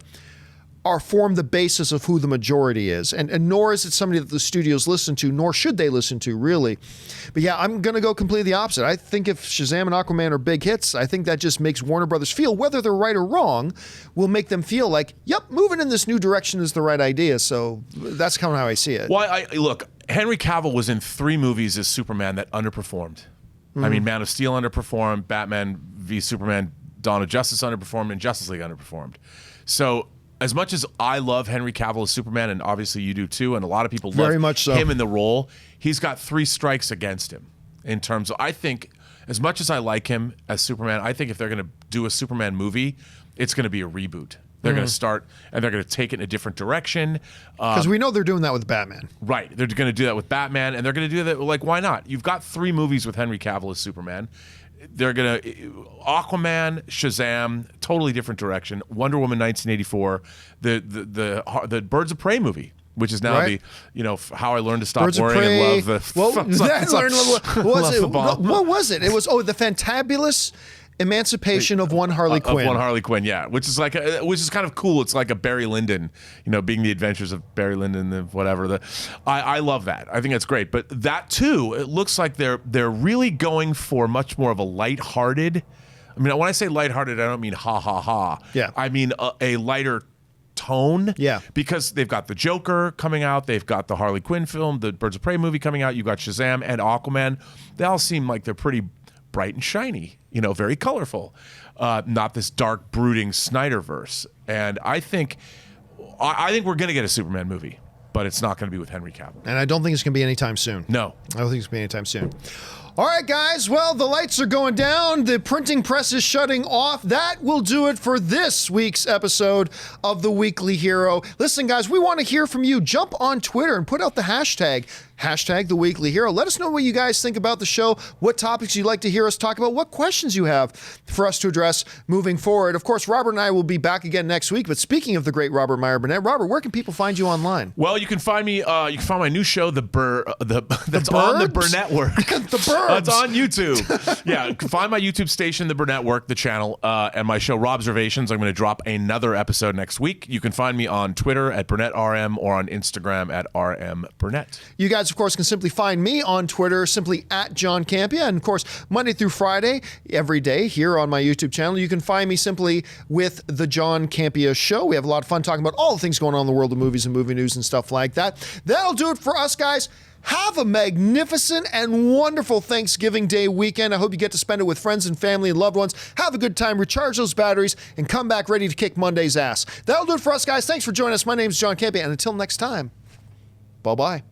Speaker 1: form the basis of who the majority is. And nor is it somebody that the studios listen to, nor should they listen to, really. But yeah, I'm going to go completely the opposite. I think if Shazam and Aquaman are big hits, I think that just makes Warner Brothers feel, whether they're right or wrong, will make them feel like, yep, moving in this new direction is the right idea. So that's kind of how I see it.
Speaker 2: Well, look, Henry Cavill was in 3 movies as Superman that underperformed. I mean, Man of Steel underperformed, Batman v Superman, Dawn of Justice underperformed, and Justice League underperformed. So as much as I love Henry Cavill as Superman, and obviously you do too, and a lot of people love
Speaker 1: Very much so.
Speaker 2: him in the role, he's got 3 strikes against him in terms of, I think, as much as I like him as Superman, I think if they're going to do a Superman movie, it's going to be a reboot. They're going to start, and they're going to take it in a different direction.
Speaker 1: Because we know they're doing that with Batman.
Speaker 2: Right. They're going to do that with Batman, and they're going to do that, like, why not? You've got 3 movies with Henry Cavill as Superman. They're going to Aquaman, Shazam, totally different direction. Wonder Woman 1984, the Birds of Prey movie, which is now
Speaker 1: Right.
Speaker 2: How I Learned to Stop
Speaker 1: Birds of
Speaker 2: Worrying
Speaker 1: Prey.
Speaker 2: and Love the
Speaker 1: What was it?
Speaker 2: the bomb.
Speaker 1: What was it? It was the Fantabulous Emancipation of One Harley Quinn.
Speaker 2: Of One Harley Quinn, yeah, which is kind of cool. It's like a Barry Lyndon, being the adventures of Barry Lyndon, whatever. I love that. I think that's great. But that too, it looks like they're really going for much more of a lighthearted. I mean, when I say lighthearted, I don't mean ha ha ha.
Speaker 1: Yeah.
Speaker 2: I mean a lighter tone.
Speaker 1: Yeah.
Speaker 2: Because they've got the Joker coming out, they've got the Harley Quinn film, the Birds of Prey movie coming out. You got Shazam and Aquaman. They all seem like they're pretty bright and shiny, very colorful, not this dark, brooding Snyderverse. And I think we're going to get a Superman movie, but it's not going to be with Henry Cavill.
Speaker 1: And I don't think it's going to be anytime soon.
Speaker 2: No.
Speaker 1: I don't think it's going to be anytime soon. All right, guys. Well, the lights are going down. The printing press is shutting off. That will do it for this week's episode of The Weekly Hero. Listen, guys, we want to hear from you. Jump on Twitter and put out the hashtag The Weekly Hero. Let us know what you guys think about the show, what topics you'd like to hear us talk about, what questions you have for us to address moving forward. Of course, Robert and I will be back again next week. But speaking of the great Robert Meyer Burnett, Robert, where can people find you online?
Speaker 2: Well, you can find me. You can find my new show, that's on the Burnett Work.
Speaker 1: The Burbs.
Speaker 2: It's on YouTube. Yeah, find my YouTube station, the Burnett Work, the channel, and my show, Robservations. I'm going to drop another episode next week. You can find me on Twitter at BurnettRM or on Instagram at RMBurnett.
Speaker 1: You guys, of course, can simply find me on Twitter, simply at John Campea. And, of course, Monday through Friday, every day here on my YouTube channel, you can find me simply with The John Campea Show. We have a lot of fun talking about all the things going on in the world of movies and movie news and stuff like that. That'll do it for us, guys. Have a magnificent and wonderful Thanksgiving Day weekend. I hope you get to spend it with friends and family and loved ones. Have a good time, recharge those batteries, and come back ready to kick Monday's ass. That'll do it for us, guys. Thanks for joining us. My name is John Campea, and until next time, bye-bye.